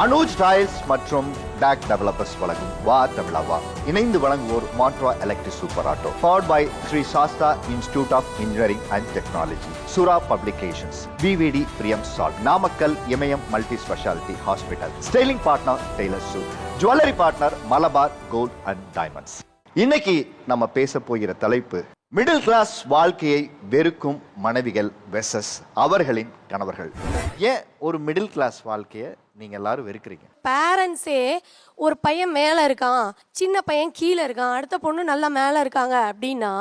Anuj tiles மற்றும் DAC developers வழங்கும் வா தமிழா வா. இணைந்து வழங்குவோர் Montra electric super auto. Powered by Sri Sastha institute of engineering and technology, Sura publications, PVD Priyam salt, Namakkal Imayam multi speciality hospital, styling partner Taylor Sue, jewellery partner Malabar gold and diamonds. இன்னைக்கு நம்ம பேச போகிற தலைப்பு மிடில் கிளாஸ் வாழ்க்கையை வெறுக்கும் மனைவிகள் வெர்சஸ் அவர்களின் கணவர்கள். ஏன் ஒரு மிடில் கிளாஸ் வாழ்க்கையை நீங்க எல்லாரும் வெறுக்கிறீங்க? பேரண்ட்ஸே ஒரு பையன் மேலே இருக்கான், சின்ன பையன் கீழே இருக்கான், அடுத்த பொண்ணு நல்லா மேலே இருக்காங்க அப்படின்னா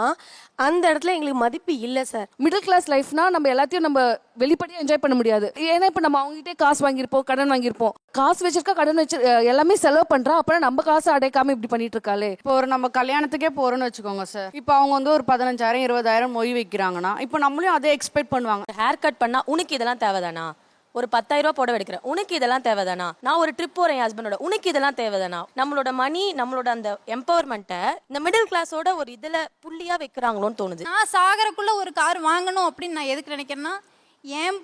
அந்த இடத்துல எங்களுக்கு மதிப்பு இல்லை சார். மிடில் கிளாஸ் லைஃப்னா நம்ம எல்லாத்தையும் நம்ம வெளிப்படையாக என்ஜாய் பண்ண முடியாது. ஏன்னா இப்போ நம்ம அவங்ககிட்டே காசு வாங்கியிருப்போம், கடன் வாங்கியிருப்போம். காசு வச்சிருக்கா, கடன் வச்சு எல்லாமே செலவு பண்றா. அப்புறம் நம்ம காசு அடைக்காம இப்படி பண்ணிட்டு இருக்காளே. இப்போ ஒரு நம்ம கல்யாணத்துக்கே போறோம்னு வச்சுக்கோங்க சார். இப்போ அவங்க வந்து ஒரு 15,000 20,000 மொய் வைக்கிறாங்கன்னா இப்போ நம்மளையும் அதே எக்ஸ்பெக்ட் பண்ணுவாங்க. ஹேர் கட் பண்ணா உனக்கு இதெல்லாம் தேவைதானா? ஒரு 10,000 ரூபாய் புடவை எடுக்கிறேன், உனக்கு இதெல்லாம் தேவைதானா? நான் ஒரு ட்ரிப் போறேன் ஹஸ்பண்டோட, உனக்கு இதெல்லாம் தேவைதானா? நம்மளோட மணி, நம்மளோட அந்த எம்பவர்மெண்ட்டை இந்த மிடில் கிளாஸோட ஒரு இதுல புள்ளியா வைக்கிறாங்களோன்னு தோணுது. நான் சாகரக்குள்ள ஒரு கார் வாங்கணும் அப்படின்னு நான் எதுக்கு நினைக்கிறேன்னா, என்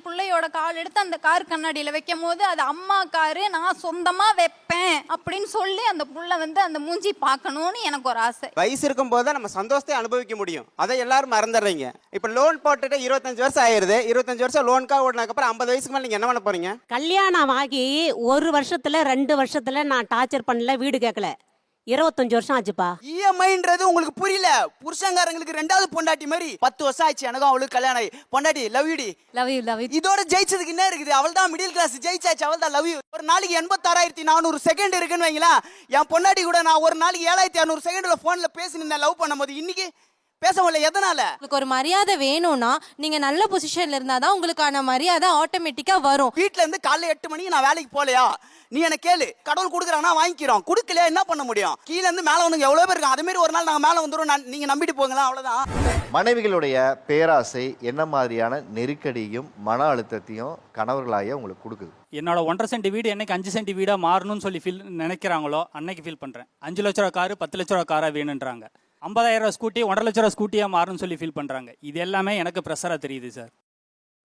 பிள்ளையோட கால் எடுத்து அந்த கார் கண்ணாடியில் வைக்கும் போது அது அம்மா காரு, நான் சொந்தமா வைப்பேன் அப்படின்னு சொல்லி அந்த புள்ள வந்து அந்த மூஞ்சி பார்க்கணும்னு எனக்கு ஒரு ஆசை. வயசு இருக்கும் போது தான் நம்ம சந்தோஷத்தை அனுபவிக்க முடியும். அதை எல்லாரும் மறந்துடுறீங்க. இப்போ லோன் போட்டுட்டு 25 வருஷம் ஆயிருது. 25 வருஷம் லோனுக்காக ஓடினதுக்கப்புறம் 50 வயசுக்கு மேலே நீங்க என்ன பண்ண போறீங்க? கல்யாணம் ஆகி 1 வருஷத்துல 2 வருஷத்துல நான் டார்ச்சர் பண்ணல, வீடு கேட்கல. 25 வருஷம் ஆச்சுப்பா. இஎம்ஐன்றது உங்களுக்கு புரியல. புருஷங்காரங்களுக்கு 2வது பொண்டாட்டி மாதிரி 10 வருஷம் ஆச்சு. எனக்கும் அவளுக்கு கல்யாணம் ஆகி பொண்டாட்டி லவ் யூ டி. Love you love you. இதோட ஜெயிச்சதுக்கு என்ன இருக்குது? அவள் தான் மிடில் கிளாஸ் ஜெயிச்சாச்சு. அவள் தான் லவ் யூ. ஒரு நாளைக்கு 86,400 செகண்ட் இருக்குன்னு வைங்களா. என் பொண்டாட்டி கூட நான் ஒரு நாளைக்கு 7,600 செகண்ட்ல போன்ல பேசினேன் லவ் பண்ணும்போது. இன்னைக்கு பேச முடியல. எதனால? உங்களுக்கு ஒரு மரியாதை வேணும்னா நீங்க நல்ல பொசிஷன்ல இருந்தாதான் உங்களுக்கான மரியாதை ஆட்டோமேட்டிக்கா வரும். வீட்டுல இருந்து காலைல 8 மணிக்கு நான் வேலைக்கு போலையா, நீ என்ன கேளு. கடவுள் கொடுக்குறானா வாங்கிக்கிறோம், கொடுக்கலையா என்ன பண்ண முடியும்? கீழ இருந்து மேல வந்து எவ்வளவு பேர் இருக்காங்க. அதே மாதிரி ஒரு நாள் நாங்க மேல வந்துடும், நீங்க நம்பிட்டு போங்களா, அவ்வளவுதான். மனைவிகளுடைய பேராசை என்ன மாதிரியான நெருக்கடியும் மன அழுத்தத்தையும் கணவர்களாய உங்களுக்கு கொடுக்குது? என்னோட 1.5 சென்ட் வீடு என்னைக்கு 5 சென்ட் வீடா மாறணும்னு சொல்லி நினைக்கிறாங்களோ அன்னைக்கு ஃபீல் பண்றேன். 5 லட்ச ரூபா காரு 10 லட்ச ரூபா காரா வேணுன்றாங்க. 50,000 ரூபா ஸ்கூட்டி 1.5 லட்ச ரூபா ஸ்கூட்டியா மாறணும்னு சொல்லி ஃபீல் பண்றாங்க. இது எல்லாமே எனக்கு ப்ரெஷரா தெரியுது சார்.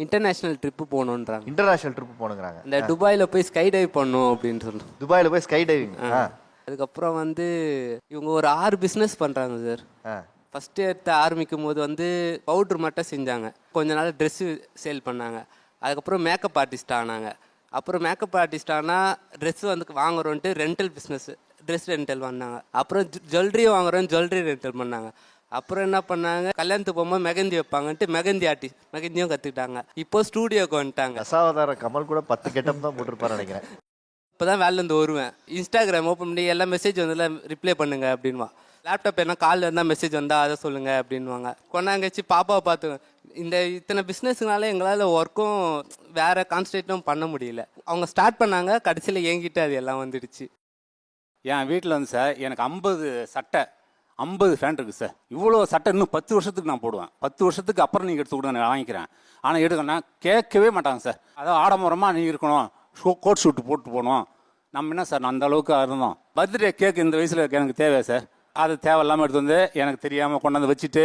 இன்டர்நேஷனல் ட்ரிப்பு போகணுன்றாங்க. இன்டர்நேஷனல் ட்ரிப் போனுங்கிறாங்க. இந்த துபாயில் போய் ஸ்கை டைவ் பண்ணணும் அப்படின்னு சொல்லுவோம். துபாயில் போய் ஸ்கை டைவிங். அதுக்கப்புறம் வந்து இவங்க ஒரு 6 பிஸ்னஸ் பண்ணுறாங்க சார். ஃபஸ்ட்டு எடுத்து ஆரம்பிக்கும் போது வந்து பவுட்ரு மட்டும் செஞ்சாங்க. கொஞ்ச நாள் ட்ரெஸ்ஸு சேல் பண்ணாங்க. அதுக்கப்புறம் மேக்கப் ஆர்டிஸ்ட் ஆனாங்க. அப்புறம் மேக்கப் ஆர்டிஸ்ட் ஆனால் ட்ரெஸ்ஸு வந்து வாங்குறோன்ட்டு ரெண்டல் பிஸ்னஸ், ட்ரெஸ் ரெண்டல் பண்ணாங்க. அப்புறம் ஜுவல்லரி வாங்குறோன்னு ஜுவல்லரி ரெண்டல் பண்ணாங்க. அப்புறம் என்ன பண்ணாங்க, கல்யாணத்துக்கு போகும்போது மெகந்தி வைப்பாங்கன்ட்டு மெகந்தி ஆர்டிஸ்ட் மெகந்தியும் கற்றுக்கிட்டாங்க. இப்போ ஸ்டூடியோக்கு வந்துட்டாங்க. தசாவதார கமல் கூட 10 கெட்டப் தான் போட்டிருப்பாரு நினைக்கிறேன். இப்போ தான் வேலையிலேருந்து வருவேன், இன்ஸ்டாகிராம் ஓப்பன் பண்ணி எல்லா மெசேஜ் வந்ததில் ரிப்ளை பண்ணுங்க அப்படின்வா. லேப்டாப் என்ன காலில் இருந்தால் மெசேஜ் வந்தால் அதை சொல்லுங்கள் அப்படின்வாங்க. கொண்டாங்கச்சு பாப்பாவை பார்த்து இத்தனை பிஸ்னஸ்னால எங்களால் ஒர்க்கும் வேறு கான்சன்ட்ரேட்டும் பண்ண முடியல. அவங்க ஸ்டார்ட் பண்ணாங்க, கடைசியில் என்கிட்ட அது எல்லாம் வந்துடுச்சு. என் வீட்டில் வந்து சார் எனக்கு 50 சட்டை 50 ஃபேன் இருக்குது சார். இவ்வளோ சட்டை இன்னும் 10 வருஷத்துக்கு நான் போடுவேன். 10 வருஷத்துக்கு அப்புறம் நீங்கள் எடுத்து கொடுங்க, நான் வாங்கிக்கிறேன். ஆனால் எடுக்கணும் கேட்கவே மாட்டாங்க சார். அதாவது ஆடம்பரமாக நீ இருக்கணும், கோட் ஷூட்டு போட்டு போகணும். நம்ம என்ன சார் அந்த அளவுக்கு இருந்தோம். பர்த்டே கேக் இந்த வயசில் எனக்கு தேவை சார். அது தேவையில்லாமல் எடுத்து வந்து எனக்கு தெரியாமல் கொண்டாந்து வச்சுட்டு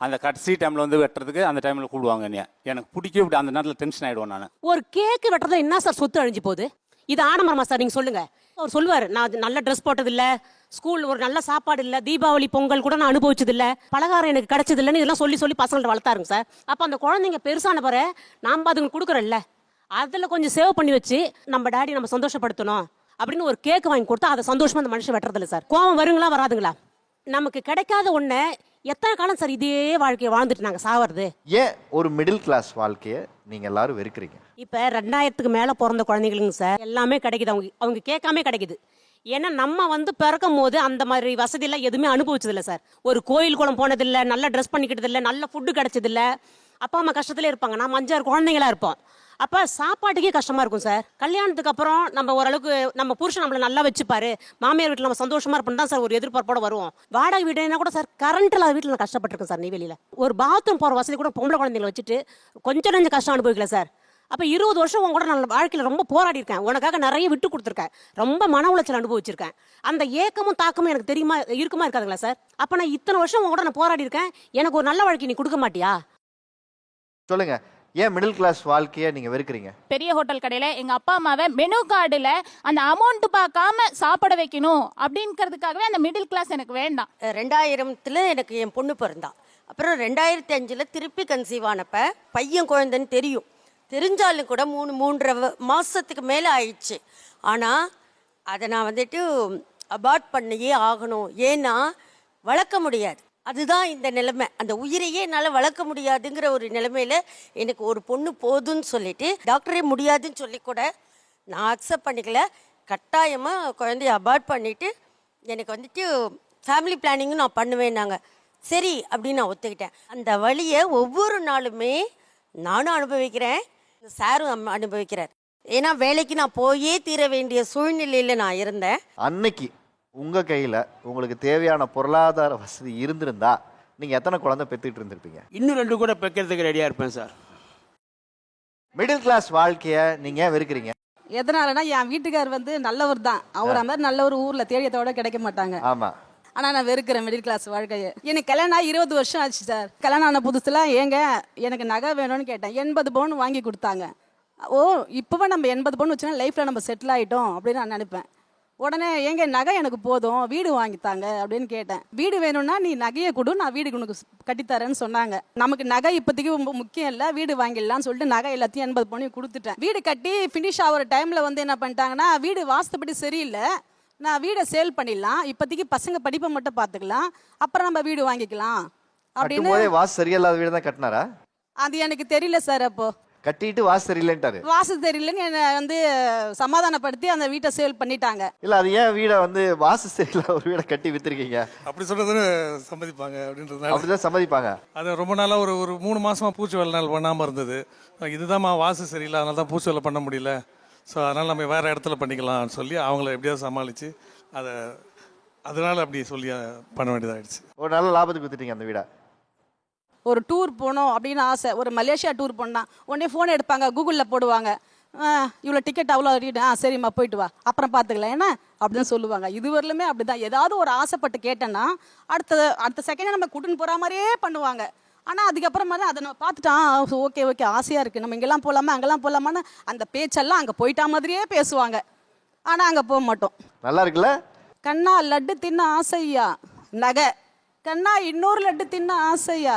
அந்த கடைசி டைமில் வந்து வெட்டுறதுக்கு அந்த டைமில் கூடுவாங்க. எனக்கு பிடிக்கவே இப்படி அந்த நேரத்தில் டென்ஷன் ஆகிடுவேன் நான். ஒரு கேக்கு வெட்டுறதுல என்ன சார் சொத்து அழிஞ்சு போகுது? இது ஆடம்பரமா சார்? நீங்க சொல்லுங்க. அவர் சொல்லுவாரு, நான் நல்ல ட்ரெஸ் போட்டது இல்ல, ஸ்கூல் ஒரு நல்ல சாப்பாடு இல்ல, தீபாவளி பொங்கல் கூட நான் அனுபவிச்சது இல்ல, பலகாரம் எனக்கு கிடைச்சது இல்லைன்னு இதெல்லாம் சொல்லி சொல்லி பசங்கள்ட்ட வளர்த்தாருங்க சார். அப்ப அந்த குழந்தைங்க பெருசான பிற நாம அதுங்களுக்கு கொடுக்குறோம்ல, அதுல கொஞ்சம் சேவ் பண்ணி வச்சு நம்ம டாடி நம்ம சந்தோஷப்படுத்தணும் அப்படின்னு ஒரு கேக் வாங்கி கொடுத்தா அதை சந்தோஷமா அந்த மனுஷன் வெட்டுறது இல்லை சார். கோவம் வருங்களா வராதுங்களா? நமக்கு கிடைக்காத ஒண்ணு எத்தனை காலம் சார் இதே வாழ்க்கையை வாழ்ந்துட்டு நாங்க சாவறது? ஏன் ஒரு மிடில் கிளாஸ் வாழ்க்கையை நீங்க எல்லாரும் வெறுக்கிறீங்க? இப்ப 2000க்கு மேல பிறந்த குழந்தைகளுங்க சார் எல்லாமே கிடைக்குது. அவங்க கேட்காம கிடைக்குது. ஏன்னா நம்ம வந்து பிறக்கும் போது அந்த மாதிரி வசதி எல்லாம் எதுவுமே அனுபவிச்சது இல்லை சார். ஒரு கோயில் குளம் போனதில்லை, நல்ல ட்ரெஸ் பண்ணிக்கிட்டது இல்லை, நல்ல ஃபுட்டு கிடைச்சது இல்லை. அப்பா அம்மா கஷ்டத்துல இருப்பாங்க, நம்ம 5-6 குழந்தைங்களா இருப்போம். அப்ப சாப்பாட்டுக்கே கஷ்டமா இருக்கும் சார். கல்யாணத்துக்கு அப்புறம் நம்ம ஓரளவுக்கு நம்ம புருஷன் நம்மள நல்லா வச்சுப்பாரு, மாமியார் வீட்டில் நம்ம சந்தோஷமா இருப்போம் தான் சார் ஒரு எதிர்பார்ப்போட வருவோம். வாடகை வீடுனா கூட சார் கரண்ட் இல்லாத வீட்டில் நான் கஷ்டப்பட்டிருக்கேன் சார். நெய்வேலியில் ஒரு பாத்ரூம் போற வசதி கூட பொம்பளை குழந்தைங்களை வச்சுட்டு கொஞ்சம் கஷ்டம் அனுபவிக்கல சார். அப்ப 20 வருஷம் உங்க கூட நான் வாழ்க்கையில ரொம்ப போராடி இருக்கேன், உனக்காக நிறைய விட்டு கொடுத்துருக்கேன், ரொம்ப மன உளைச்சல் அனுபவிச்சிருக்கேன். அந்த ஏக்கமும் தாக்கமும் எனக்கு தெரியுமா இருக்குமா இருக்காதுங்களா சார்? அப்ப நான் இத்தனை வருஷம் உங்க கூட நான் போராடி இருக்கேன், எனக்கு ஒரு நல்ல வாழ்க்கை நீ கொடுக்க மாட்டியா? சொல்லுங்க. ஏன் மிடில் கிளாஸ் வாழ்க்கையை நீங்க வெறுக்கிறீங்க? பெரிய ஹோட்டல் கடையில எங்க அப்பா அம்மாவை மெனு கார்டுல அந்த அமௌண்ட் பார்க்காம சாப்பிட வைக்கணும் அப்படிங்கிறதுக்காகவே அந்த மிடில் கிளாஸ் எனக்கு வேண்டாம். 2000ல் எனக்கு என் பொண்ணு பிறந்தா. அப்புறம் 2005 திருப்பி கன்சீவ் ஆனப்ப பையன் குழந்தைன்னு தெரிஞ்சாலும் கூட 3.5 மாசத்துக்கு மேலே ஆயிடுச்சு. ஆனால் அதை நான் வந்துட்டு அபார்ட் பண்ணியே ஆகணும். ஏன்னா வளர்க்க முடியாது. அதுதான் இந்த நிலைமை. அந்த உயிரையே என்னால் வளர்க்க முடியாதுங்கிற ஒரு நிலைமையில எனக்கு ஒரு பொண்ணு போதும்னு சொல்லிட்டு டாக்டரே முடியாதுன்னு சொல்லி கூட நான் அக்செப்ட் பண்ணிக்கல. கட்டாயமாக குழந்தைய அபார்ட் பண்ணிவிட்டு எனக்கு வந்துட்டு ஃபேமிலி பிளானிங்கும் நான் பண்ணுவேன்னாங்க. சரி அப்படின்னு நான் ஒத்துக்கிட்டேன். அந்த வழியை ஒவ்வொரு நாளுமே நானும் அனுபவிக்கிறேன், சாரும் அனுபவிக்கிறார். ஏன்னா வேலைக்கு நான் போயே தீர வேண்டிய சூழ்நிலையில் நான் இருந்தேன். அன்னைக்கு உங்க கையில உங்களுக்கு தேவையான பொருளாதார வசதி இருந்திருந்தா நீங்க எத்தனை குழந்தை பெத்துக்கிட்டு இருந்திருப்பீங்க? இன்னும் 2 கூட பெக்கிறதுக்கு ரெடியா இருப்பேன் சார். மிடில் கிளாஸ் வாழ்க்கைய நீங்க ஏன் வெறுக்கிறீங்க? எதனாலனா என் வீட்டுக்கார் வந்து நல்லவர் தான். அவரை மாதிரி நல்ல ஒரு ஊர்ல தேடியத்தோட கிடைக்க மாட்டாங்க. ஆமா. ஆனா நான் வெறுக்கிறேன் மிடில் கிளாஸ் வாழ்க்கையை. எனக்கு கல்யாணம் ஆகி 20 வருஷம் ஆச்சு சார். கல்யாணம் ஆன புதுசுல ஏங்க எனக்கு நகை வேணும்னு கேட்டேன். 80 பவுன் வாங்கி கொடுத்தாங்க. ஓ இப்போவே நம்ம 80 பவுன் வச்சுன்னா லைஃப்ல நம்ம செட்டில் ஆயிட்டோம் அப்படின்னு நான் நினைப்பேன். உடனே எங்க நகை எனக்கு போதும், வீடு வாங்கித்தாங்க அப்படின்னு கேட்டேன். வீடு வேணும்னா நீ நகையை கொடு, நான் வீடு உனக்கு கட்டித்தரேன்னு சொன்னாங்க. நமக்கு நகை இப்போதைக்கு ரொம்ப முக்கியம் இல்லை, வீடு வாங்கிடலாம்னு சொல்லிட்டு நகை எல்லாத்தையும் 80 பவுன் கொடுத்துட்டேன். வீடு கட்டி ஃபினிஷ் ஆகிற டைம்ல வந்து என்ன பண்ணிட்டாங்கன்னா, வீடு வாஸ்துப்படி சரியில்லை, நான் வீடை சேல் பண்ணிடலாம், இப்போதைக்கு பசங்க படிப்பை மட்டும் பார்த்துக்கலாம், அப்புறம் நம்ம வீடு வாங்கிக்கலாம் அப்படின்னு. வாசு சரியில்லாத வீடு தான் கட்டினாரா? அது எனக்கு தெரியல சார். அப்போ கட்டிட்டு வாசு சரியில்லைன்ட்டாரு. வாசு தெரியலன்னு என்னை வந்து சமாதானப்படுத்தி அந்த வீட்டை சேல் பண்ணிட்டாங்க. இல்ல அது ஏன் வீடை வந்து வாசு சரியில்லாத ஒரு வீடை கட்டி வித்துருக்கீங்க? அப்படி சொல்றதுன்னு சம்மதிப்பாங்க அப்படின்றதுனால அப்படிதான் சம்மதிப்பாங்க. அது ரொம்ப நாளா ஒரு 3 மாசமா பூச்சி வேலை நாள் பண்ணாம இருந்தது. இதுதான் வாசு சரியில்லை, அதனால தான் பூச்சி வேலை பண்ண முடியல, ஸோ அதனால் நம்ம வேறு இடத்துல பண்ணிக்கலாம்னு சொல்லி அவங்கள எப்படியாவது சமாளித்து அதனால் அப்படி சொல்லி பண்ண வேண்டியதாகிடுச்சு. ஒரு நல்ல லாபத்துக்கு வித்துட்டீங்க அந்த வீடை. ஒரு டூர் போகணும் அப்படின்னு ஆசை. ஒரு மலேசியா டூர் போனால் உடனே ஃபோன் எடுப்பாங்க, கூகுளில் போடுவாங்க, இவ்வளோ டிக்கெட் அவ்வளோ சரிம்மா போயிட்டு வா, அப்புறம் பார்த்துக்கலாம் என்ன அப்படின்னு சொல்லுவாங்க. இதுவரையிலுமே அப்படி தான். ஏதாவது ஒரு ஆசைப்பட்டு கேட்டேன்னா அடுத்த செகண்டே நம்ம கூட்டின்னு போகிற மாதிரியே பண்ணுவாங்க. ஆனால் அதுக்கப்புறமா தான் அதை நம்ம பார்த்துட்டான், ஓகே ஆசையாக இருக்குது, நம்ம இங்கெல்லாம் போகலாமா அங்கெல்லாம் போகலாமான்னு அந்த பேச்செல்லாம் அங்கே போயிட்டா மாதிரியே பேசுவாங்க. ஆனால் அங்கே போக மாட்டோம். நல்லா இருக்குல்ல? கண்ணா லட்டு தின்ன ஆசையா நகை, கண்ணா இன்னொரு லட்டு தின்ன ஆசையா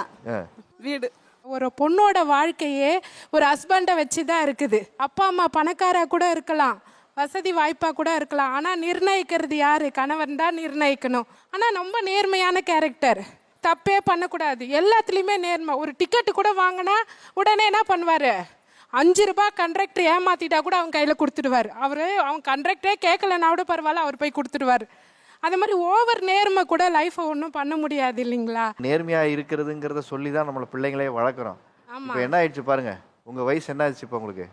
வீடு. ஒரு பொண்ணோட வாழ்க்கையே ஒரு ஹஸ்பண்டை வச்சு தான் இருக்குது. அப்பா அம்மா பணக்காரா கூட இருக்கலாம், வசதி வாய்ப்பாக கூட இருக்கலாம், ஆனால் நிர்ணயிக்கிறது யாரு? கணவன் தான் நிர்ணயிக்கணும். ஆனால் ரொம்ப நேர்மையான கேரக்டர், தப்பே பண்ணக்கூடாது, எல்லாத்துலேயுமே நேர்மை. ஒரு டிக்கெட்டு கூட வாங்கினா உடனே என்ன பண்ணுவார், 5 ரூபாய் கண்ட்ராக்டர் ஏமாத்திட்டா கூட அவங்க கையில் கொடுத்துடுவார். அவங்க கண்ட்ராக்டரே கேட்கலன்னா கூட பரவாயில்ல, அவர் போய் கொடுத்துடுவார். அது மாதிரி ஓவர் நேர்மை கூட லைஃப்பை ஒன்றும் பண்ண முடியாது இல்லைங்களா? நேர்மையா இருக்கிறதுங்கிறத சொல்லி தான் நம்மள பிள்ளைங்களே வளர்க்குறோம். இப்போ என்ன ஆயிடுச்சு பாருங்க, உங்க வயசு என்ன ஆச்சு இப்போ? உங்களுக்கு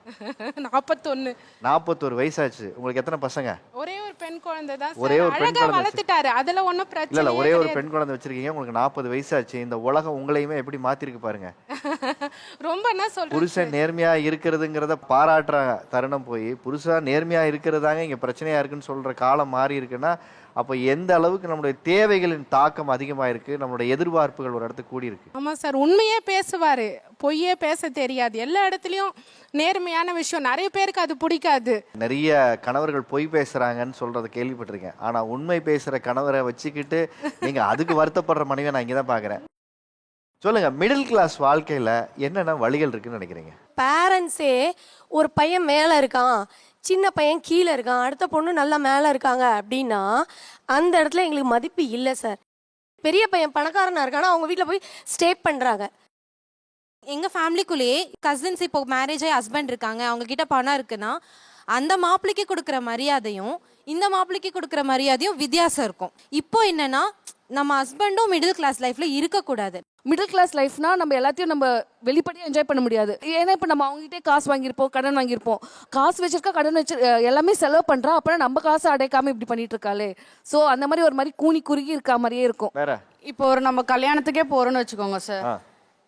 41 வயசாச்சு. உங்களுக்கு எத்தனை பசங்க? ஒரே ஒரு பெண் குழந்தை தான். ஒரே ஒரு பெண் குழந்தை வளர்த்துட்டாரு, அதுல ஒன்றும் பிரச்சனை இல்ல. ஒரே ஒரு பெண் குழந்தை வச்சிருக்கீங்க, உங்களுக்கு 40 வயசாச்சு. இந்த உலகம் உங்களையுமே எப்படி மாத்திருக்கு பாருங்க. ரொம்ப என்ன சொல்றேன், புருஷன் நேர்மையா இருக்கிறதுங்கிறத பாராட்டுற தருணம் போய் புருஷன் நேர்மையா இருக்கிறதாங்க இங்க பிரச்சனையா இருக்குன்னு சொல்ற காலம் மாறி இருக்குன்னா, அப்போ எந்த அளவுக்கு நம்மளுடைய தேவைகளின் தாக்கம் அதிகமாக இருக்கு, நம்மளுடைய எதிர்பார்ப்புகள் ஒரு இடத்துக்கு கூடி இருக்கு. ஆமா சார், உண்மையே பேசுவாரு, பொய்யே பேச தெரியாது. எல்லா இடத்துலயும் நேர்மையான விஷயம். நிறைய பேருக்கு அது பிடிக்காது. நிறைய கணவர்கள் பொய் பேசுறாங்கன்னு சொல்றதை கேள்விப்பட்டிருக்கேன். ஆனா உண்மை பேசுற கணவரை வச்சுக்கிட்டு நீங்க அதுக்கு வருத்தப்படுற மனைவியை நான் இங்கதான் பாக்குறேன். சொல்லுங்க, மிடில் கிளாஸ் வாழ்க்கையில என்னென்ன வழிகள் இருக்குன்னு நினைக்கிறீங்க? பேரண்ட்ஸே ஒரு பையன் மேலே இருக்கான், சின்ன பையன் கீழே இருக்கான், அடுத்த பொண்ணு நல்லா மேலே இருக்காங்க அப்படின்னா அந்த இடத்துல எங்களுக்கு மதிப்பு இல்லை சார். பெரிய பையன் பணக்காரனா இருக்கானா அவங்க வீட்டில் போய் ஸ்டே பண்ணுறாங்க. எங்கள் ஃபேமிலிக்குள்ளேயே கசின்ஸ் இப்போ மேரேஜ் ஆகி ஹஸ்பண்ட் இருக்காங்க, அவங்க கிட்ட பணம் இருக்குன்னா அந்த மாப்பிள்ளைக்கு கொடுக்குற மரியாதையும் இந்த மாப்பிள்ளைக்கு கொடுக்குற மரியாதையும் வித்தியாசம் இருக்கும். இப்போ என்னன்னா நம்ம ஹஸ்பண்டும் மிடில் கிளாஸ் லைஃப்ல இருக்கக்கூடாது. மிடில் கிளாஸ் லைஃப்னா நம்ம எல்லாத்தையும் நம்ம வெளிப்படையாக என்ஜாய் பண்ண முடியாது. ஏன்னா இப்போ நம்ம அவங்ககிட்டே காசு வாங்கியிருப்போம், கடன் வாங்கியிருப்போம், காசு வச்சிருக்கா, கடன் வச்சு எல்லாமே செலவு பண்ணுறா, அப்புறம் நம்ம காசு அடைக்காமல் இப்படி பண்ணிட்டு இருக்காளே. ஸோ அந்த மாதிரி ஒரு மாதிரி கூனி குறுகி இருக்கா மாதிரியே இருக்கும். வேற இப்போ ஒரு நம்ம கல்யாணத்துக்கே போகிறோன்னு வச்சுக்கோங்க சார்.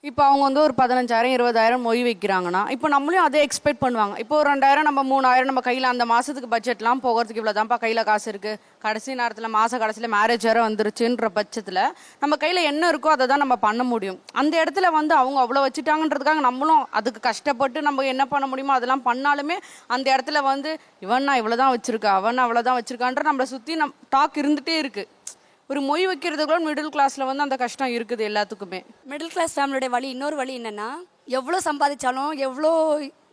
இப்போ அவங்க வந்து ஒரு 15,000 20,000 மொய் வைக்கிறாங்கன்னா இப்போ நம்மளையும் அதே எக்ஸ்பெக்ட் பண்ணுவாங்க. இப்போ ஒரு 2,000 நம்ம 3,000 நம்ம கையில் அந்த மாதத்துக்கு பட்ஜெட்லாம் போகிறதுக்கு இவ்வளோ தான்ப்பா கையில் காசு இருக்குது, கடைசி நேரத்தில் மாத கடைசியில் மேரேஜ் வேறு வந்துருச்சுன்ற பட்சத்தில் நம்ம கையில் என்ன இருக்கோ அதை தான் நம்ம பண்ண முடியும். அந்த இடத்துல வந்து அவங்க அவ்வளோ வச்சுட்டாங்கன்றதுக்காக நம்மளும் அதுக்கு கஷ்டப்பட்டு நம்ம என்ன பண்ண முடியுமோ அதெல்லாம் பண்ணாலுமே அந்த இடத்துல வந்து இவன் நான் இவ்வளோ தான் வச்சுருக்கா, அவன் அவ்வளோ தான் வச்சுருக்கான்ற நம்மளை சுற்றி டாக் இருந்துகிட்டே இருக்குது. ஒரு மொய் வைக்கிறதுக்குள்ள மிடில் கிளாஸில் வந்து அந்த கஷ்டம் இருக்குது எல்லாத்துக்குமே. மிடில் கிளாஸ் ஃபேமிலியோட வழி இன்னொரு வழி என்னென்னா, எவ்வளோ சம்பாதிச்சாலும் எவ்வளோ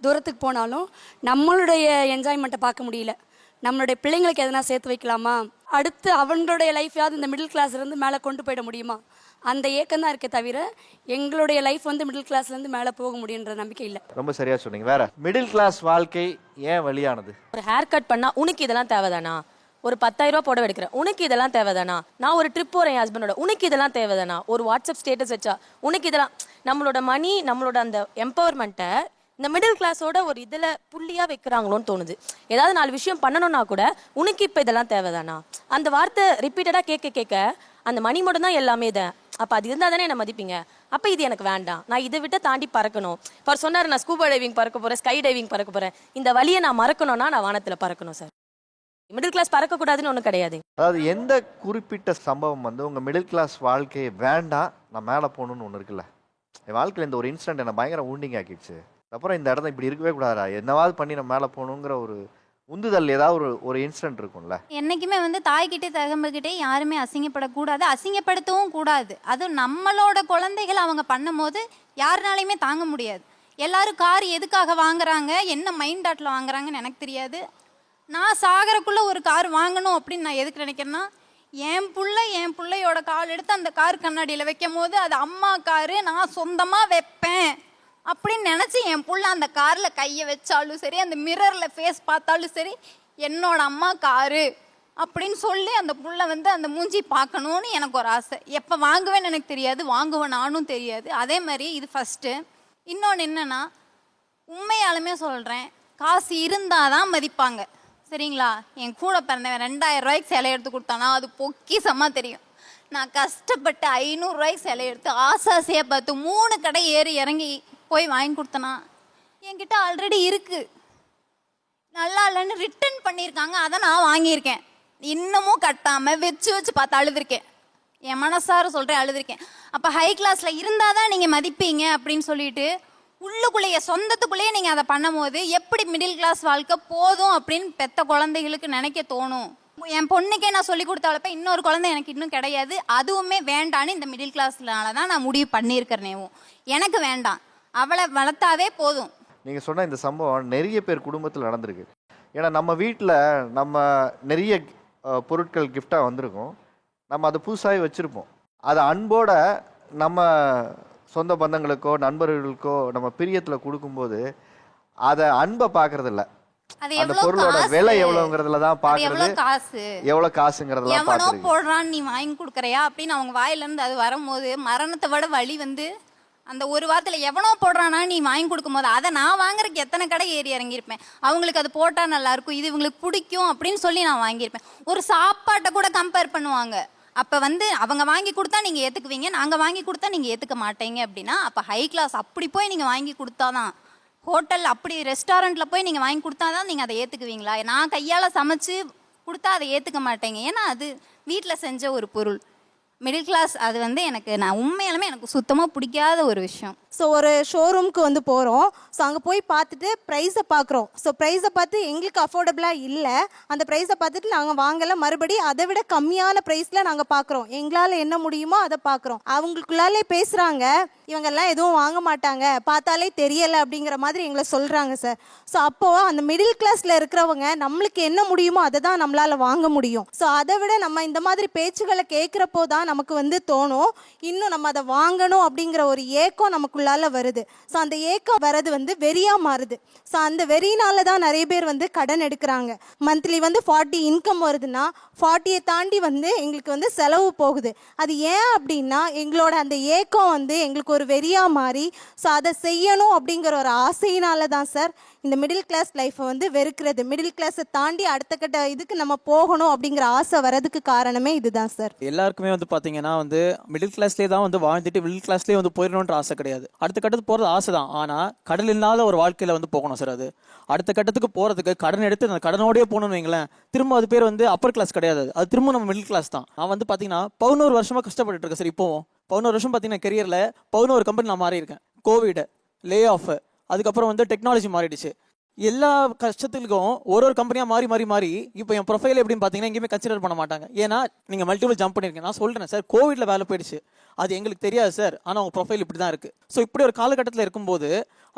தூரத்துக்கு போனாலும் நம்மளுடைய என்ஜாய்மெண்ட்டை பார்க்க முடியல. நம்மளுடைய பிள்ளைங்களுக்கு எதனா சேர்த்து வைக்கலாமா, அடுத்து அவங்களுடைய லைஃபையாவது இந்த மிடில் கிளாஸ்லேருந்து மேலே கொண்டு போயிட முடியுமா, அந்த ஏக்கம் தான் இருக்கே தவிர எங்களுடைய லைஃப் வந்து மிடில் கிளாஸ்லேருந்து மேலே போக முடியுன்ற நம்பிக்கை இல்லை. ரொம்ப சரியா சொன்னீங்க. வேற மிடில் கிளாஸ் வாழ்க்கை ஏன் வழியானது? ஒரு ஹேர் கட் பண்ணா உனக்கு இதெல்லாம் தேவைதானா, ஒரு 10,000 ரூபா புடவை எடுக்கிறேன் உனக்கு இதெல்லாம் தேவைதானா, நான் ஒரு ட்ரிப் போறேன் என் ஹஸ்பண்டோட உனக்கு இதெல்லாம் தேவைதானா, ஒரு வாட்ஸ்அப் ஸ்டேட்டஸ் வச்சா உனக்கு இதெல்லாம், நம்மளோட மணி நம்மளோட அந்த எம்பவர்மெண்ட்டை இந்த மிடில் கிளாஸோட ஒரு இதில் புள்ளியாக வைக்கிறாங்களோன்னு தோணுது. ஏதாவது 4 விஷயம் பண்ணணும்னா கூட உனக்கு இப்போ இதெல்லாம் தேவைதானா, அந்த வார்த்தை ரிப்பீட்டடாக கேட்க கேட்க அந்த மணி மட்டும் தான் எல்லாமே தான். அப்போ அது இருந்தால் தானே என்ன மதிப்பீங்க. அப்போ இது எனக்கு வேண்டாம், நான் இதை விட்டு தாண்டி பறக்கணும். இப்போ சொன்னார் நான் ஸ்கூபா டைவிங் பறக்க போகிறேன், ஸ்கை டைவிங் பறக்க போகிறேன், இந்த வழியை நான் மறக்கணும்னா நான் வானத்தில் பறக்கணும் சார். மிடில் கிளாஸ் பறக்கக்கூடாதுன்னு ஒன்றும் கிடையாது. அதாவது எந்த குறிப்பிட்ட சம்பவம் வந்து உங்க மிடில் கிளாஸ் வாழ்க்கையை வேண்டாம் நான் மேலே போகணும்னு ஒன்று இருக்குல்ல, என் வாழ்க்கையில் இந்த ஒரு இன்சிடென்ட் என்ன பயங்கர ஊண்டிங் ஆக்கிடுச்சு, அப்புறம் இந்த இடத்த இப்படி இருக்கவே கூடாதா, என்னவாவது பண்ணி நம்ம மேலே போகணுங்கிற ஒரு உந்துதல் ஏதாவது ஒரு இன்சிடென்ட் இருக்கும்ல. என்னைக்குமே வந்து தாய்கிட்டே தகம்பக்கிட்டே யாருமே அசிங்கப்படக்கூடாது, அசிங்கப்படுத்தவும் கூடாது. அதுவும் நம்மளோட குழந்தைகள் அவங்க பண்ணும் போது யாருனாலையுமே தாங்க முடியாது. எல்லாரும் கார் எதுக்காக வாங்குறாங்க, என்ன மைண்ட் தாட்டில் வாங்குறாங்கன்னு எனக்கு தெரியாது. நான் சாகரக்குள்ளே ஒரு கார் வாங்கணும் அப்படின்னு நான் எதுக்கு நினைக்கிறேன்னா, என் பிள்ளையோட கால் எடுத்து அந்த கார் கண்ணாடியில் வைக்கும் போது அது அம்மா காரு, நான் சொந்தமாக வைப்பேன் அப்படின்னு நினச்சி என் புள்ள அந்த காரில் கையை வச்சாலும் சரி, அந்த மிரரில் ஃபேஸ் பார்த்தாலும் சரி, என்னோட அம்மா காரு அப்படின்னு சொல்லி அந்த புள்ள வந்து அந்த மூஞ்சி பார்க்கணுன்னு எனக்கு ஒரு ஆசை. எப்போ வாங்குவேன்னு எனக்கு தெரியாது, வாங்குவேன் நானும் தெரியாது. அதே மாதிரி இது ஃபஸ்ட்டு. இன்னொன்று என்னென்னா, உண்மையாலுமே சொல்கிறேன், காசு இருந்தால் தான் மதிப்பாங்க சரிங்களா. என் கூட பிறந்தவன் 2,000 ரூபாய்க்கு சிலை எடுத்து கொடுத்தானா அது பொக்கிசமாக தெரியும். நான் கஷ்டப்பட்டு 500 ரூபாய்க்கு சிலை எடுத்து ஆசாசையாக பார்த்து 3 கடை ஏறி இறங்கி போய் வாங்கி கொடுத்தனா என்கிட்ட ஆல்ரெடி இருக்குது, நல்லா இல்லைன்னு ரிட்டர்ன் பண்ணியிருக்காங்க, அதை நான் வாங்கியிருக்கேன். இன்னமும் கட்டாமல் வச்சு பார்த்து அழுதுருக்கேன். என் மனசார சொல்கிறேன், அழுதுருக்கேன். அப்போ ஹை கிளாஸில் இருந்தால் தான் நீங்கள் மதிப்பீங்க அப்படின்னு சொல்லிட்டு உள்ளுக்குள்ளேயே சொந்தத்துக்குள்ளேயே நீங்கள் அதை பண்ணும் போது எப்படி மிடில் கிளாஸ் வாழ்க்கை போதும் அப்படின்னு பெத்த குழந்தைகளுக்கு நினைக்க தோணும். என் பொண்ணுக்கே நான் சொல்லி கொடுத்தாலப்ப இன்னொரு குழந்தை எனக்கு இன்னும் கிடையாது, அதுவுமே வேண்டான்னு இந்த மிடில் கிளாஸ்னால தான் நான் முடிவு பண்ணியிருக்கிறேனேவும். எனக்கு வேண்டாம், அவளை வளர்த்தாவே போதும். நீங்கள் சொன்ன இந்த சம்பவம் நிறைய பேர் குடும்பத்தில் நடந்திருக்கு. ஏன்னா நம்ம வீட்டில் நம்ம நிறைய பொருட்கள் கிஃப்டாக வந்திருக்கும், நம்ம அதை புதுசாகவே வச்சுருப்போம். அதை அன்போட நம்ம சொந்த பந்தங்களுக்கோ நண்பர்களுக்கோ நம்ம பிரியத்தில் கொடுக்கும்போது அதை அன்பை பார்க்கறது இல்லை, அந்த பொருளோட விலை எவ்வளவுங்கிறதுல தான் பார்க்கறது, எவ்வளோ காசுங்கிறதுல எவனோ போடுறான்னு நீ வாங்கி கொடுக்குறியா அப்படின்னு அவங்க வாயிலேருந்து அது வரும்போது மரணத்தை விட வழி வந்து அந்த ஒரு வாரத்தில் எவனோ போடுறானா நீ வாங்கி கொடுக்கும்போது அதை நான் வாங்குறதுக்கு எத்தனை கடை ஏறி இறங்கியிருப்பேன். அவங்களுக்கு அது போட்டால் நல்லாயிருக்கும், இது இவங்களுக்கு பிடிக்கும் அப்படின்னு சொல்லி நான் வாங்கியிருப்பேன். ஒரு சாப்பாட்டை கூட கம்பேர் பண்ணுவாங்க. அப்போ வந்து அவங்க வாங்கி கொடுத்தா நீங்கள் ஏற்றுக்குவீங்க, நாங்கள் வாங்கி கொடுத்தா நீங்கள் ஏற்றுக்க மாட்டீங்க அப்படின்னா அப்போ ஹை கிளாஸ் அப்படி போய் நீங்கள் வாங்கி கொடுத்தாதான், ஹோட்டல் அப்படி ரெஸ்டாரண்ட்டில் போய் நீங்கள் வாங்கி கொடுத்தாதான் நீங்கள் அதை ஏற்றுக்குவீங்களா? நான் கையால் சமைச்சு கொடுத்தா அதை ஏற்றுக்க மாட்டேங்க, ஏன்னா அது வீட்டில் செஞ்ச ஒரு பொருள். மிடில் கிளாஸ் அது வந்து நான் உண்மையாலுமே எனக்கு சுத்தமாக பிடிக்காத ஒரு விஷயம். ஸோ ஒரு ஷோரூம்க்கு வந்து போகிறோம், ஸோ அங்கே போய் பார்த்துட்டு ப்ரைஸை பார்க்குறோம். ஸோ ப்ரைஸை பார்த்து எங்களுக்கு அஃபோர்டபுளாக இல்லை, அந்த ப்ரைஸை பார்த்துட்டு நாங்கள் வாங்கலை, மறுபடியும் அதை விட கம்மியான ப்ரைஸில் நாங்கள் பார்க்குறோம், எங்களால் என்ன முடியுமோ அதை பார்க்குறோம். அவங்களுக்குள்ளாலே பேசுகிறாங்க, இவங்கெல்லாம் எதுவும் வாங்க மாட்டாங்க, பார்த்தாலே தெரியலை அப்படிங்கிற மாதிரி எங்களை சொல்கிறாங்க சார். ஸோ அப்போது அந்த மிடில் கிளாஸில் இருக்கிறவங்க நம்மளுக்கு என்ன முடியுமோ அதை தான் நம்மளால் வாங்க முடியும். ஸோ அதை விட நம்ம இந்த மாதிரி பேச்சுகளை கேட்குறப்போ தான் நமக்கு வந்து தோணும், இன்னும் நம்ம அதை வாங்கணும் அப்படிங்கிற ஒரு ஏக்கம் நமக்குள்ளால வருது. ஸோ அந்த ஏக்கம் வரது வந்து வெறியாக மாறுது. ஸோ அந்த வெறினால தான் நிறைய பேர் வந்து கடன் எடுக்கிறாங்க. மந்த்லி வந்து 40 இன்கம் வருதுன்னா 40 தாண்டி வந்து எங்களுக்கு வந்து செலவு போகுது. அது ஏன் அப்படின்னா எங்களோட அந்த ஏக்கம் வந்து எங்களுக்கு ஒரு வெறியாக மாறி ஸோ அதை செய்யணும் அப்படிங்கிற ஒரு ஆசையினால தான் சார் இந்த மிடில் கிளாஸ் லைஃப்பை வந்து வெறுக்கிறது, மிடில் கிளாஸை தாண்டி அடுத்த கட்ட இதுக்கு நம்ம போகணும் அப்படிங்கிற ஆசை வரதுக்கு காரணமே இதுதான் சார். எல்லாருக்குமே வந்து பார்த்தீங்கன்னா வந்து மிடில் கிளாஸ்லேயே தான் வந்து வாழ்ந்துட்டு மிடில் கிளாஸ்லேயே வந்து போயிடணுன்ற ஆசை கிடையாது. அடுத்த கட்டத்துக்கு போகிறது ஆசை தான், ஆனால் கடன் இல்லாத ஒரு வாழ்க்கையில் வந்து போகணும் சார். அது அடுத்த கட்டத்துக்கு போகிறதுக்கு கடன் எடுத்து அந்த கடனோடய போகணும்னு வைங்களேன், திரும்ப அது பேர் வந்து அப்பர் கிளாஸ் கிடையாது, அது திரும்ப நம்ம மிடில் கிளாஸ் தான். நான் வந்து பார்த்தீங்கன்னா 11 வருஷமாக கஷ்டப்பட்டு இருக்கேன் சார். இப்போவும் 11 வருஷம் பார்த்தீங்கன்னா கெரியரில் 11 கம்பெனி நான் மாறி இருக்கேன். கோவிட், லே ஆஃப், அதுக்கப்புறம் வந்து டெக்னாலஜி மாறிடுச்சு. எல்லா கஷ்டத்துக்கும் ஒரு கம்பெனியாக மாறி மாறி மாறி இப்போ என் ப்ரொஃபைல் எப்படின்னு பார்த்தீங்கன்னா எங்கேயுமே கன்சிடர் பண்ண மாட்டாங்க. ஏன்னா நீங்கள் மல்டிபிள் ஜம்ப் பண்ணியிருக்கீங்க. நான் சொல்கிறேன் சார், கோவிட்ல வேலை போயிடுச்சு, அது எங்களுக்கு தெரியாது சார், ஆனால் உங்கள் ப்ரொஃபைல் இப்படி தான் இருக்குது. ஸோ இப்படி ஒரு காலகட்டத்தில் இருக்கும்போது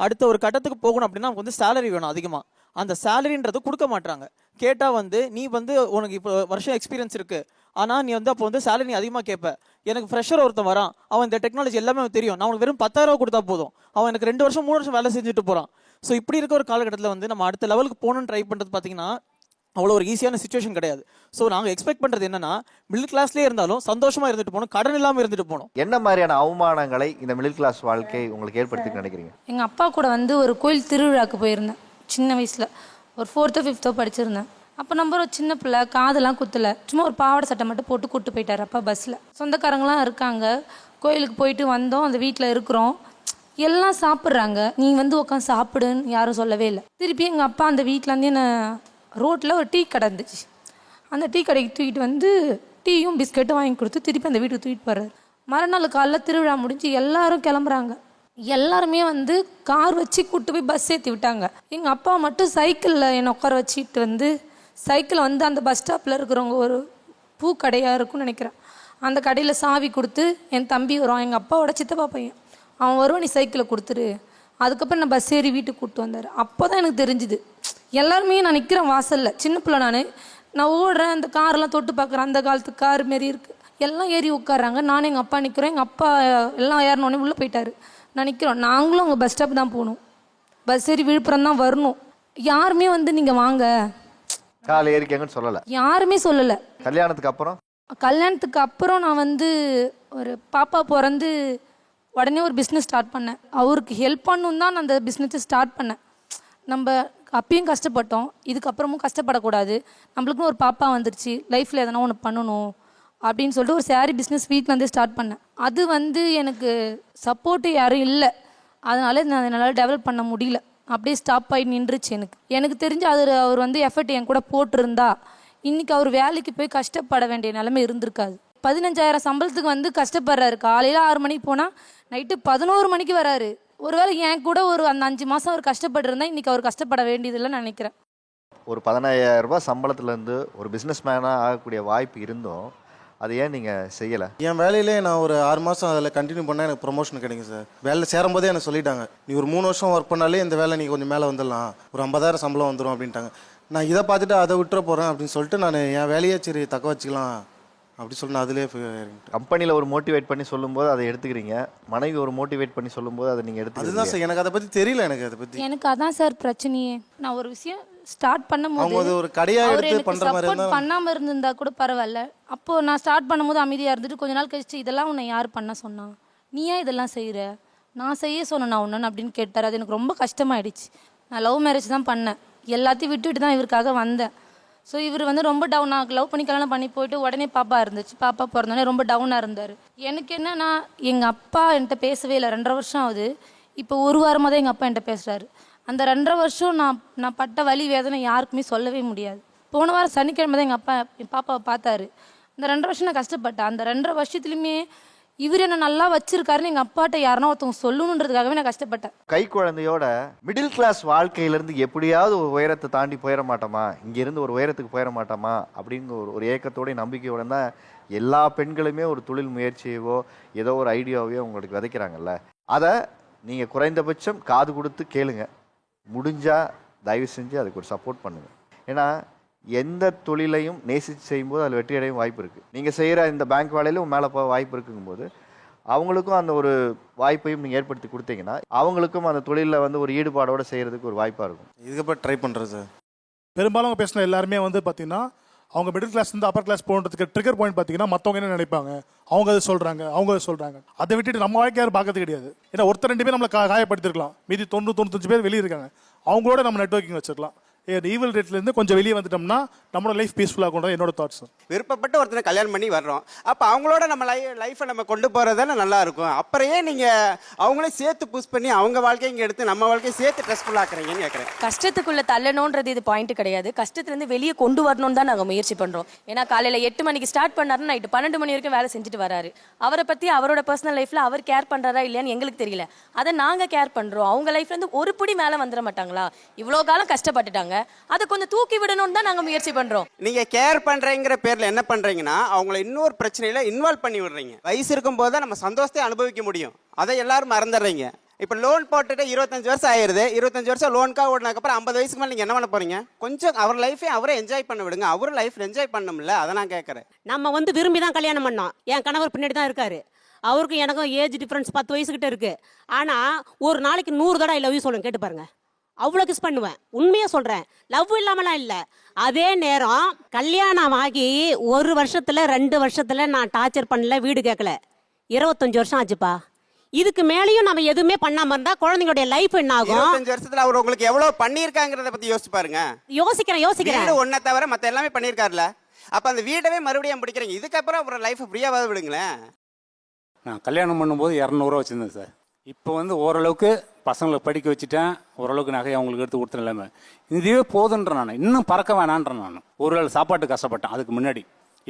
அடுத்த ஒரு கட்டத்துக்கு போகணும் அப்படின்னா நமக்கு வந்து சேலரி வேணும் அதிகமாக. அந்த சேலரின்றது கொடுக்க மாட்டாங்க. கேட்டால் வந்து நீ வந்து உனக்கு இப்போ வருஷம் எக்ஸ்பீரியன்ஸ் இருக்குது, ஆனால் நீ வந்து அப்போ வந்து சேலரி அதிகமாக கேட்ப. எனக்கு ஃப்ரெஷர் ஒருத்தன் வரான், அவன் இந்த டெக்னாலஜி எல்லாமே தெரியும், நான் உனக்கு வெறும் 10,000 ரூபா கொடுத்தா போதும், அவன் எனக்கு 2 வருஷம் 3 வருஷம் வேலை செஞ்சுட்டு போகிறான். ஸோ இப்படி இருக்க ஒரு காலகட்டத்தில் வந்து நம்ம அடுத்த லெவலுக்கு போகணுன்னு ட்ரை பண்ணுறது பார்த்தீங்கன்னா அவ்வளோ ஒரு ஈஸியான சுச்சுவேஷன் கிடையாது. ஸோ நாங்கள் எக்ஸ்பெக்ட் பண்ணுறது என்னன்னா மிடில் கிளாஸ்லேயே இருந்தாலும் சந்தோஷமாக இருந்துட்டு போகணும், கடன் இல்லாமல் இருந்துட்டு போகணும். என்ன மாதிரியான அவமானங்களை இந்த மிடில் கிளாஸ் வாழ்க்கை உங்களுக்கு ஏற்படுத்தி நினைக்கிறீங்க? எங்கள் அப்பா கூட வந்து ஒரு கோயில் திருவிழாக்கு போயிருந்தேன் சின்ன வயசில், ஒரு 4th 5th படிச்சிருந்தேன். அப்போ நம்ம ஒரு சின்ன பிள்ளை, காதெல்லாம் குத்தலை, சும்மா ஒரு பாவாடை சட்டை மட்டும் போட்டு கூப்பிட்டு போயிட்டார் அப்பா பஸ்ஸில். சொந்தக்காரங்களாம் இருக்காங்க, கோயிலுக்கு போயிட்டு வந்தோம், அந்த வீட்டில் இருக்கிறோம், எல்லாம் சாப்பிட்றாங்க, நீ வந்து உட்காந்து சாப்பிடுன்னு யாரும் சொல்லவே இல்லை. திருப்பி எங்கள் அப்பா அந்த வீட்டிலேருந்து என்ன ரோட்டில் ஒரு டீ கடை இருந்துச்சு, அந்த டீ கடைக்கு தூக்கிட்டு வந்து டீயும் பிஸ்கெட்டும் வாங்கி கொடுத்து திருப்பி அந்த வீட்டுக்கு தூக்கிட்டு போகிறாரு. மறுநாள் காலைல திருவிழா முடிஞ்சு எல்லாரும் கிளம்புறாங்க, எல்லாருமே வந்து கார் வச்சு கூப்பிட்டு போய் பஸ் ஏற்றி விட்டாங்க. எங்கள் அப்பா மட்டும் சைக்கிளில் என்னை உட்கார வச்சுட்டு வந்து சைக்கிளை வந்து அந்த பஸ் ஸ்டாப்பில் இருக்கிறவங்க ஒரு பூ கடையாக இருக்கும்னு நினைக்கிறேன், அந்த கடையில் சாவி கொடுத்து என் தம்பி வருவான், எங்கள் அப்பாவோட சித்தப்பா பையன், அவன் வருவான், நீ சைக்கிளை கொடுத்துரு. அதுக்கப்புறம் நான் பஸ் ஏறி வீட்டுக்கு கூப்பிட்டு வந்தார். அப்போ தான் எனக்கு தெரிஞ்சுது, எல்லாருமே நான் நிற்கிறேன் வாசலில், சின்ன பிள்ளை நான் ஓடுறேன், அந்த காரெல்லாம் தொட்டு பார்க்குறேன், அந்த காலத்து கார் மாரி இருக்குது, எல்லாம் ஏறி உட்காடுறாங்க, நானும் எங்கள் அப்பா நிற்கிறோம், எங்கள் அப்பா எல்லாம் ஏறினோடனே உள்ளே போயிட்டாரு, நான் நிற்கிறோம். நாங்களும் அங்கே பஸ் ஸ்டாப் தான் போகணும், பஸ் ஏறி விழுப்புரம் தான் வரணும். யாருமே வந்து நீங்கள் வாங்க காலை ஏறிக்கங்கன்னு சொல்லலை, யாருமே சொல்லலை. கல்யாணத்துக்கு அப்புறம் நான் வந்து ஒரு பாப்பா பிறந்து உடனே ஒரு பிஸ்னஸ் ஸ்டார்ட் பண்ணேன். அவருக்கு ஹெல்ப் பண்ணணும் தான் நான் அந்த பிஸ்னஸை ஸ்டார்ட் பண்ணேன். நம்ம அப்பயும் கஷ்டப்பட்டோம், இதுக்கப்புறமும் கஷ்டப்படக்கூடாது, நம்மளுக்குன்னு ஒரு பாப்பா வந்துருச்சு, லைஃப்பில் எதனா ஒன்று பண்ணணும் அப்படின்னு சொல்லிட்டு ஒரு சாரீ பிஸ்னஸ் வீட்டிலேருந்தே ஸ்டார்ட் பண்ணேன். அது வந்து எனக்கு சப்போர்ட்டு யாரும் இல்லை, அதனால நான் என்னால் டெவலப் பண்ண முடியல, அப்படியே ஸ்டாப் ஆகி நின்றுச்சு. எனக்கு தெரிஞ்சு அவர் வந்து எஃபர்ட் என் கூட போட்டிருந்தா இன்றைக்கி அவர் வேலைக்கு போய் கஷ்டப்பட வேண்டிய நிலைமை இருந்திருக்காது. 15,000 சம்பளத்துக்கு வந்து கஷ்டப்படுறாரு, காலையில் 6 மணிக்கு போனால் நைட்டு 11 மணிக்கு வராரு. ஒருவேளை என் கூட ஒரு அந்த 5 மாதம் அவர் கஷ்டப்பட்டு இருந்தால் இன்றைக்கி அவர் கஷ்டப்பட வேண்டியதில்லைன்னு நினைக்கிறேன். ஒரு 15,000 ரூபாய் சம்பளத்துலேருந்து ஒரு பிஸ்னஸ் மேனாக ஆகக்கூடிய வாய்ப்பு இருந்தும் அது ஏன் நீங்கள் செய்யலை? என் வேலையிலே நான் ஒரு 6 மாதம் அதில் கண்டினியூ பண்ணால் எனக்கு ப்ரொமோஷன் கிடைக்கும் சார். வேலை சேரும் போதே எனக்கு சொல்லிட்டாங்க, நீ ஒரு 3 வருஷம் ஒர்க் பண்ணாலே இந்த வேலை நீ கொஞ்சம் மேலே வந்துடலாம், ஒரு 50,000 சம்பளம் வந்துடும் அப்படின்ட்டாங்க. நான் இதை பார்த்துட்டு அதை விட்டுற போகிறேன் அப்படின்னு சொல்லிட்டு நான் என் வேலையே சரி தக்க வச்சுக்கலாம் அப்படி சொல்லி நான் அதிலே கம்பெனியில் ஒரு மோட்டிவேட் பண்ணி சொல்லும்போது அதை எடுத்துக்கிறீங்க, மனைவி ஒரு மோட்டிவேட் பண்ணி சொல்லும்போது அதை நீங்கள் எடுத்து. அதுதான் சார், எனக்கு அதை பற்றி தெரியல, எனக்கு அதான் சார் பிரச்சனையே. நான் ஒரு விஷயம் ஸ்டார்ட் பண்ணும்போது ஒரு கடையாக எடுத்து பண்ணுற மாதிரி சப்போர்ட் பண்ணாமல் இருந்திருந்தா கூட பரவாயில்ல. அப்போது நான் ஸ்டார்ட் பண்ணும்போது அமைதியாக இருந்துட்டு கொஞ்ச நாள் கழிச்சு இதெல்லாம் உன்னை யார் பண்ண சொன்னா, நீ ஏன் இதெல்லாம் செய்கிற, நான் செய்ய சொன்னேன் ஒன்று அப்படின்னு கேட்டார். அது எனக்கு ரொம்ப கஷ்டமாயிடுச்சு. நான் லவ் மேரேஜ் தான் பண்ணேன், எல்லாத்தையும் விட்டுட்டு தான் இவருக்காக வந்தேன். ஸோ இவர் வந்து ரொம்ப டவுனாக லவ் பண்ணி கல்யாணம் பண்ணி போயிட்டு உடனே பாப்பா இருந்துச்சு, பாப்பா பிறந்தோடனே ரொம்ப டவுனாக இருந்தார். எனக்கு என்னன்னா எங்கள் அப்பா என்கிட்ட பேசவே இல்லை, 2.5 வருஷம் ஆகுது. இப்போ 1 வாரமாக தான் எங்கள் அப்பா என்கிட்ட பேசுகிறாரு. அந்த 2.5 வருஷம் நான் பட்ட வலி வேதனை யாருக்குமே சொல்லவே முடியாது. போன வாரம் சனிக்கிழமை தான் எங்கள் அப்பா என் பாப்பாவை பார்த்தாரு. அந்த 2.5 வருஷம் நான் கஷ்டப்பட்டேன். அந்த 2.5 வருஷத்துலையுமே இவர் என்ன நல்லா வச்சிருக்காருன்னு எங்கள் அப்பாட்ட யாருன்னா ஒருத்தவங்க சொல்லணுன்றதுக்காகவே நான் கஷ்டப்பட்டேன். கை குழந்தையோட மிடில் கிளாஸ் வாழ்க்கையிலேருந்து எப்படியாவது ஒரு உயரத்தை தாண்டி போயிட மாட்டோமா, இங்கேருந்து ஒரு உயரத்துக்கு போயிட மாட்டோமா அப்படிங்கிற ஒரு ஏக்கத்தோட நம்பிக்கையோட தான் எல்லா பெண்களுமே ஒரு தொழில் முயற்சியவோ ஏதோ ஒரு ஐடியாவையோ உங்களுக்கு விதைக்கிறாங்கல்ல. அதை நீங்கள் குறைந்தபட்சம் காது கொடுத்து கேளுங்க, முடிஞ்சால் தயவு செஞ்சு அதுக்கு ஒரு சப்போர்ட் பண்ணுங்கள். ஏன்னா எந்த தொழிலையும் நேசித்து செய்யும்போது அதில் வெற்றி அடையும் வாய்ப்பு இருக்குது. நீங்கள் செய்கிற இந்த பேங்க் வேலையிலும் மேலே போக வாய்ப்பு இருக்குங்கும்போது அவங்களுக்கும் அந்த ஒரு வாய்ப்பையும் நீங்கள் ஏற்படுத்தி கொடுத்தீங்கன்னா அவங்களுக்கும் அந்த தொழிலில் வந்து ஒரு ஈடுபாடோடு செய்கிறதுக்கு ஒரு வாய்ப்பாக இருக்கும். இதுக்கப்புறம் ட்ரை பண்ணுறேன் சார். பெரும்பாலும் அவங்க பேசின எல்லாருமே வந்து பார்த்தீங்கன்னா அவங்க மிடில் கிளாஸ்லேருந்து அப்பர் கிளாஸ் போகிறதுக்கு ட்ரிகர் பாயிண்ட் பார்த்தீங்கன்னா மற்றவங்க என்ன நினைப்பாங்க, அவங்க அதை சொல்கிறாங்க, அதை விட்டுட்டு நம்ம வாழ்க்கை யாரும் பார்க்கறது கிடையாது. ஏன்னா ஒருத்தர் 2 பேர் நம்மளை காயப்படுத்திருக்கலாம், மீதி 90-95 பேர் வெளியே இருக்காங்க. அவங்களோட நம்ம நெட்வொர்க்கிங் வச்சிடலாம். ஈவில் ரேட்லேருந்து கொஞ்சம் வெளியே வந்துட்டோம்னா நம்மளோட லைஃப் பீஸ்ஃபுல்லாக கொண்டு என்னோட தாட்ஸ். விருப்பப்பட்டு ஒருத்தனை கல்யாணம் பண்ணி வர்றோம், அப்போ அவங்களோட நம்ம லைஃப்பை நம்ம கொண்டு போகிறது தானே நல்லா இருக்கும். அப்புறையே நீங்கள் அவங்களே சேர்த்து புஷ் பண்ணி அவங்க வாழ்க்கையை இங்கே எடுத்து நம்ம வாழ்க்கையை சேர்த்து ஸ்ட்ரெஸ்ஃபுல் ஆக்குறீங்கன்னு கேட்குறேன். கஷ்டத்துக்குள்ள தள்ளணுன்றது இது பாயிண்ட் கிடையாது. கஷ்டத்துலேருந்து வெளியே கொண்டு வரணும்னு தான் நாங்கள் முயற்சி பண்ணுறோம். ஏன்னா காலையில் 8 மணிக்கு ஸ்டார்ட் பண்ணாருன்னா நைட்டு 12 மணி வரைக்கும் வேலை செஞ்சுட்டு வராரு. அவரை பற்றி அவரோட பர்சனல் லைஃப்பில் அவர் கேர் பண்ணுறாரா இல்லையான்னு எங்களுக்கு தெரியல. அதை நாங்கள் கேர் பண்ணுறோம். அவங்க லைஃப்லேருந்து ஒரு படி மேலே வந்துட மாட்டாங்களா? இவ்வளோ காலம் கஷ்டப்பட்டுட்டாங்க, அதை கொஞ்சம் தூக்கி விடணும்னு தான் நாங்கள் முயற்சி பண்ணுறோம். நீங்கள் கேர் பண்ணுறங்கிற பேரில் என்ன பண்ணுறீங்கன்னா அவங்கள இன்னொரு பிரச்சனையில் இன்வால்வ் பண்ணி விடுறீங்க. வயசு இருக்கும்போது தான் நம்ம சந்தோஷத்தை அனுபவிக்க முடியும், அதை எல்லாரும் மறந்துடுறீங்க. இப்போ லோன் போட்டுட்டு 25 வருஷம் ஆயிடுது, 25 வருஷம் லோனுக்காக ஓடினதுக்கப்புறம் 50 வயசுக்கு மேலே நீங்கள் என்ன பண்ண போறீங்க? கொஞ்சம் அவர் லைஃபை அவரே என்ஜாய் பண்ண விடுங்க. அவரும் லைஃப் என்ஜாய் பண்ணணும்ல, அதை நான் கேட்குறேன். நம்ம விரும்பி தான் கல்யாணம் பண்ணோம். என் கணவர் பின்னாடி தான் இருக்காரு. அவருக்கும் எனக்கும் ஏஜ் டிஃப்ரென்ஸ் 10 வயசுக்கிட்ட இருக்கு. ஆனால் ஒரு நாளைக்கு 100 தடவை ஐ லவ் யூ சொல்லுங்க, கேட்டு பாருங்க. அவ்வளோ கிஸ் பண்ணுவேன், உண்மையாக சொல்கிறேன். லவ் இல்லாமலாம் இல்லை. அதே நேரம் கல்யாணம் ஆகி 1 வருஷத்தில் 2 வருஷத்தில் நான் டார்ச்சர் பண்ணல, வீடு கேட்கல. 25 வருஷம் ஆச்சுப்பா. இதுக்கு மேலேயும் நம்ம எதுவுமே பண்ணாம இருந்தா குழந்தைங்களுடைய லைஃப் என்ன ஆகும்? 25 வருஷத்துல அவர் உங்களுக்கு எவ்வளவு பண்ணியிருக்காங்கிறத பத்தி யோசிச்சு பாருங்க. யோசிக்கிறேன். வீடு ஒன்றை தவிர மற்ற எல்லாமே பண்ணியிருக்காருல. அப்ப அந்த வீடவே மறுபடியும் பிடிக்கிறீங்க. இதுக்கப்புறம் அப்புறம் லைஃப் ஃப்ரீயாவது விடுங்களேன். நான் கல்யாணம் பண்ணும்போது 200 ரூபா வச்சுருந்தேன் சார். இப்போ ஓரளவுக்கு பசங்களை படிக்க வச்சுட்டேன், ஓரளவுக்கு நகையை அவங்களுக்கு எடுத்து கொடுத்த நிலைமை. இதுவே போதுன்ற நான் இன்னும் பறக்க வேணான்றேன். நான் ஒரு வேளை சாப்பாட்டு கஷ்டப்பட்டேன் அதுக்கு முன்னாடி.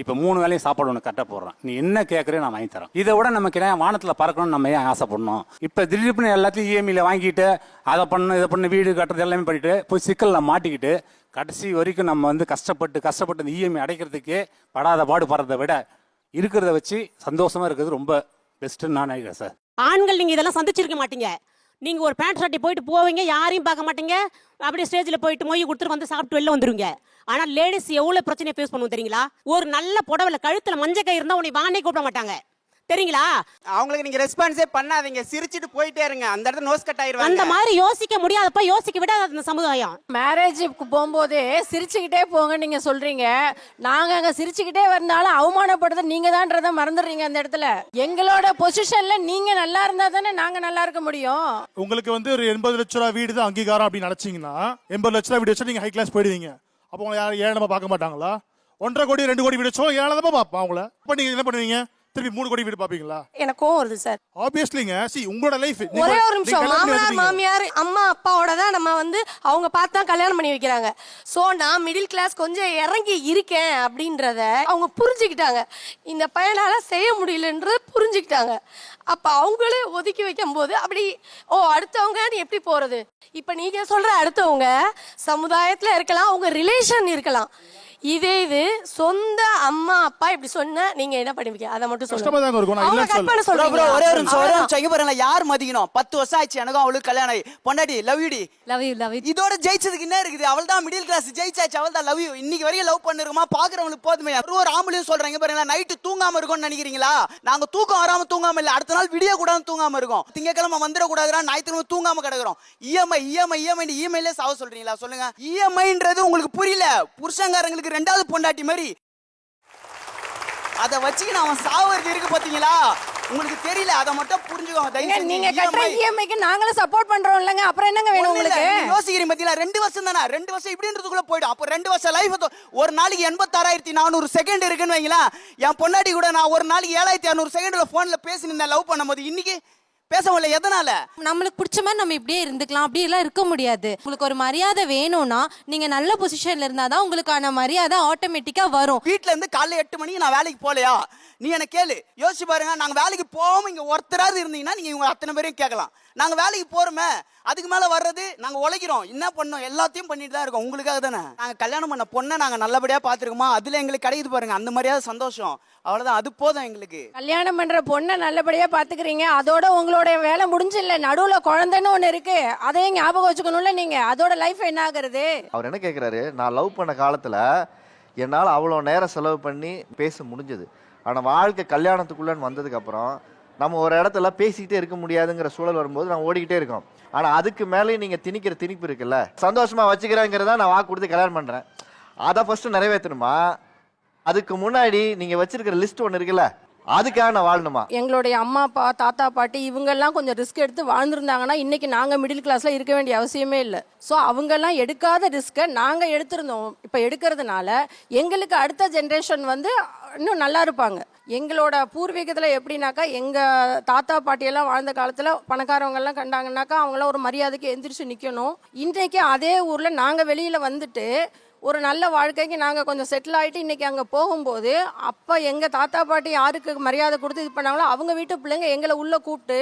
இப்போ 3 வேளையும் சாப்பாடு ஒன்று கரெக்டாக போடுறேன். நீ என்ன கேட்குறே நான் வாங்கி தரேன். இதை விட நமக்கு என்ன வானத்தில் பறக்கணும்னு நம்ம ஏன் ஆசைப்படணும்? இப்போ திடீர்னு எல்லாத்தையும் இஎம்ஐயில் வாங்கிட்டு அதை பண்ணு இதை பண்ணு வீடு கட்டுறது எல்லாமே பண்ணிட்டு போய் சிக்கலில் மாட்டிக்கிட்டு கடைசி வரைக்கும் நம்ம கஷ்டப்பட்டு இந்த இஎம்ஐ அடைக்கிறதுக்கே படாத பாடு படுறதை விட இருக்கிறத வச்சு சந்தோஷமாக இருக்கிறது ரொம்ப பெஸ்ட்டுன்னு நான் நினைக்கிறேன் சார். ஆண்கள் நீங்கள் இதெல்லாம் சந்திச்சிருக்க மாட்டீங்க. நீங்கள் ஒரு பேண்ட் ஷர்ட்டை போயிட்டு போவீங்க, யாரையும் பார்க்க மாட்டீங்க, அப்படியே ஸ்டேஜில் போயிட்டு மொய் கொடுத்துட்டு சாப்பிட்டு வெளில வந்துருங்க. ஆனால் லேடிஸ் எவ்வளோ பிரச்சனையை ஃபேஸ் பண்ணுவோம் தெரியுங்களா? ஒரு நல்ல புடவைல கழுத்தில் மஞ்சள் கயிறு இருந்தால் உன்னை வானே கூப்பிட மாட்டாங்க தெரியுங்களா? அவங்களுக்கு நீங்க ரெஸ்பான்ஸே பண்ணாதீங்க, சிரிச்சிட்டு போயிட்டே இருங்க. அந்த இடத்துல நோஸ் கட் ஆயிருவாங்க. அந்த மாதிரி யோசிக்க முடியாதப்ப யோசிக்க விடாத அந்த சமுதாயம். மேரேஜுக்கு போகும்போதே சிரிச்சுக்கிட்டே போங்க நீங்க சொல்றீங்க. நாங்க அங்க சிரிச்சுக்கிட்டே வந்தாலும் அவமானப்படுறது நீங்க தான்றதை மறந்துடுறீங்க. அந்த இடத்துல எங்களோட பொசிஷன்ல நீங்க நல்லா இருந்தா தானே நாங்க நல்லா இருக்க முடியும். உங்களுக்கு ஒரு 80 லட்ச ரூபா வீடு தான் அங்கீகாரம் அப்படின்னு நினைச்சீங்கன்னா 80 லட்ச ரூபா வீடு வச்சா நீங்க ஹை கிளாஸ் போயிடுவீங்க. அப்போ உங்களை யாரும் ஏழனமா பார்க்க மாட்டாங்களா? 1.5 கோடி 2 கோடி வீடு வச்சோம் ஏழனமா பார்ப்போம் அவங்கள. அப்ப நீங்க என்ன பண்ணுவீங்க? திருப்பி 3 கோடி வீடு பாப்பீங்களா? எனக்கு கோவம் வருது சார். ஆப்வியஸ்லிங்க. உங்களோட லைஃப் ஒரே ஒரு நிமிஷம். மாமனார் மாமியார் அம்மா அப்பாவோட தான் நம்ம அவங்க பார்த்தா கல்யாணம் பண்ணி வைக்கிறாங்க. ஸோ நான் மிடில் கிளாஸ் கொஞ்சம் இறங்கி இருக்கேன் அப்படின்றத அவங்க புரிஞ்சுக்கிட்டாங்க. இந்த பையனால செய்ய முடியலன்றது புரிஞ்சுக்கிட்டாங்க. அப்போ அவங்களே ஒதுக்கி வைக்கும் போது அப்படி அடுத்தவங்க எப்படி போறது? இப்போ நீங்க சொல்ற அடுத்தவங்க சமுதாயத்தில் இருக்கலாம், உங்க ரிலேஷன் இருக்கலாம். இதே இது சொந்த அம்மா அப்பா இப்படி சொன்னா நீங்க என்ன பண்ணுவீங்க? அதை மட்டும் சொல்லுங்க. ஒரே ஒரு நிமிஷம் இங்க பாருங்க. யார் மதிக்கணும்? 10 வருஷம் ஆச்சு எனக்கும் அவளுக்கு கல்யாணம் ஆகி. பொண்டாட்டி லவ் யூ இதோட ஜெயிச்சதுக்கு என்ன இருக்குது? அவள் தான் மிடில் கிளாஸ் ஜெயிச்சாச்சு, அவள் தான் லவ் யூ. இன்னைக்கு வரையும் லவ் பண்ணிருக்கோமா பாக்குறவங்களுக்கு போதுமே. ஒரு ஆம்பளையும் சொல்றாங்க பாருங்க, நைட்டு தூங்காம இருக்கும்னு நினைக்கிறீங்களா? நாங்க தூக்கம் வராம தூங்காம இல்ல, அடுத்த நாள் விடிய கூட தூங்காம இருக்கும். திங்கக்கிழமை வந்துடக்கூடாதுன்னா ஞாயிற்றுக்கிழமை தூங்காம கிடக்குறோம். இஎம்ஐ சாவ சொல்றீங்களா? சொல்லுங்க. இஎம்ஐன்றது உங்களுக்கு புரியல. புருஷங்காரங்களுக்கு 2வது பொண்டாட்டி மாதிரி அதை வச்சுக்கின்னு அவன் சாவறது இருக்கு பாத்தீங்களா? உங்களுக்கு தெரியல, அதை மட்டும் புரிஞ்சுக்கோங்க. நீங்க கட்டுற இஎம்ஐக்கு நாங்களும் சப்போர்ட் பண்றோம் இல்லங்க. அப்புறம் என்னங்க வேணும் உங்களுக்கு? யோசிக்கிறீங்க பாத்தீங்களா? 2 வருஷம் தானே, 2 வருஷம் இப்படின்றதுக்குள்ள போய்டும். அப்போ 2 வருஷம் லைஃப் ஒரு நாளைக்கு 86,400 செகண்ட் இருக்குன்னு வைங்களேன். என் பொண்டாட்டி கூட நான் ஒரு நாளைக்கு 7,600 செகண்ட்ல போன்ல பேசினேன் லவ் பண்ணும்போது. இன்னைக்கு பேசவில்லை. எதனால? நம்மளுக்கு பிடிச்ச மாதிரி நம்ம இப்படியே இருந்துக்கலாம், அப்படி எல்லாம் இருக்க முடியாது. உங்களுக்கு ஒரு மரியாதை வேணும்னா நீங்க நல்ல பொசிஷன்ல இருந்தாதான் உங்களுக்கான மரியாதை ஆட்டோமேட்டிக்கா வரும். வீட்டுல இருந்து காலைல 8 மணிக்கு நான் வேலைக்கு போகலையா? நீ என்ன கேளு, யோசிச்சு பாருங்க. நாங்க வேலைக்கு போகாம இங்க ஒருத்தராவது இருந்தீங்கன்னா நீங்க இவங்க அத்தனை பேரையும் கேட்கலாம். நாங்க வேலைக்கு போறோமே, அதுக்கு மேல வர்றது நாங்க உழைக்கிறோம், என்ன பண்ணோம், எல்லாத்தையும் பண்ணிட்டு தான் இருக்கோம். உங்களுக்காக தானே. நாங்க கல்யாணம் பண்ண பொண்ணை நாங்க நல்லபடியா பாத்துருக்கோமா, அதுல எங்களுக்கு கிடைக்குது பாருங்க அந்த மாதிரியாவது சந்தோஷம். அவ்வளவுதான், அது போதும் எங்களுக்கு. கல்யாணம் பண்ற பொண்ணை நல்லபடியா பாத்துக்கிறீங்க, அதோட உங்களோட வேலை முடிஞ்சு இல்ல. நடுவுல குழந்தைன்னு ஒண்ணு இருக்கு, அதையும் ஞாபகம் வச்சுக்கணும்ல நீங்க. அதோட லைஃப் என்ன ஆகுறது? அவர் என்ன கேட்கிறாரு, நான் லவ் பண்ண காலத்துல என்னால் அவ்வளோ நேரம் செலவு பண்ணி பேச முடிஞ்சது. ஆனால் வாழ்க்கை கல்யாணத்துக்குள்ளன்னு வந்ததுக்கு அப்புறம் நம்ம ஒரு இடத்துல பேசிக்கிட்டே இருக்க முடியாதுங்கிற சூழல் வரும்போது நம்ம ஓடிக்கிட்டே இருக்கோம். ஆனால் அதுக்கு மேலேயும் நீங்கள் திணிக்கிற திணிப்பு இருக்குல்ல, சந்தோஷமா வச்சுக்கிறேங்கிறதா நான் வாக்கு கொடுத்து கல்யாணம் பண்ணுறேன், அதை ஃபர்ஸ்ட் நிறைவேற்றணுமா? அதுக்கு முன்னாடி நீங்கள் வச்சிருக்கிற லிஸ்ட் ஒன்று இருக்குல்ல, அதுக்காக நான் வாழணுமா? எங்களுடைய அம்மா அப்பா தாத்தா பாட்டி இவங்கெல்லாம் கொஞ்சம் ரிஸ்க் எடுத்து வாழ்ந்துருந்தாங்கன்னா இன்னைக்கு நாங்கள் மிடில் கிளாஸில் இருக்க வேண்டிய அவசியமே இல்லை. ஸோ அவங்கெல்லாம் எடுக்காத ரிஸ்க்கை நாங்கள் எடுத்திருந்தோம். இப்போ எடுக்கிறதுனால எங்களுக்கு அடுத்த ஜென்ரேஷன் வந்து இன்னும் நல்லா இருப்பாங்க. எங்களோட பூர்வீகத்தில் எப்படின்னாக்கா எங்கள் தாத்தா பாட்டியெல்லாம் வாழ்ந்த காலத்தில் பணக்காரவங்கெல்லாம் கண்டாங்கன்னாக்கா அவங்களாம் ஒரு மரியாதைக்கு எந்திரிச்சு நிற்கணும். இன்றைக்கி அதே ஊரில் நாங்கள் வெளியில் வந்துட்டு ஒரு நல்ல வாழ்க்கைக்கு நாங்கள் கொஞ்சம் செட்டில் ஆகிட்டு இன்றைக்கி அங்கே போகும்போது அப்போ எங்கள் தாத்தா பாட்டி யாருக்கு மரியாதை கொடுத்து இது பண்ணாங்களோ அவங்க வீட்டு பிள்ளைங்க எங்களை உள்ளே கூப்பிட்டு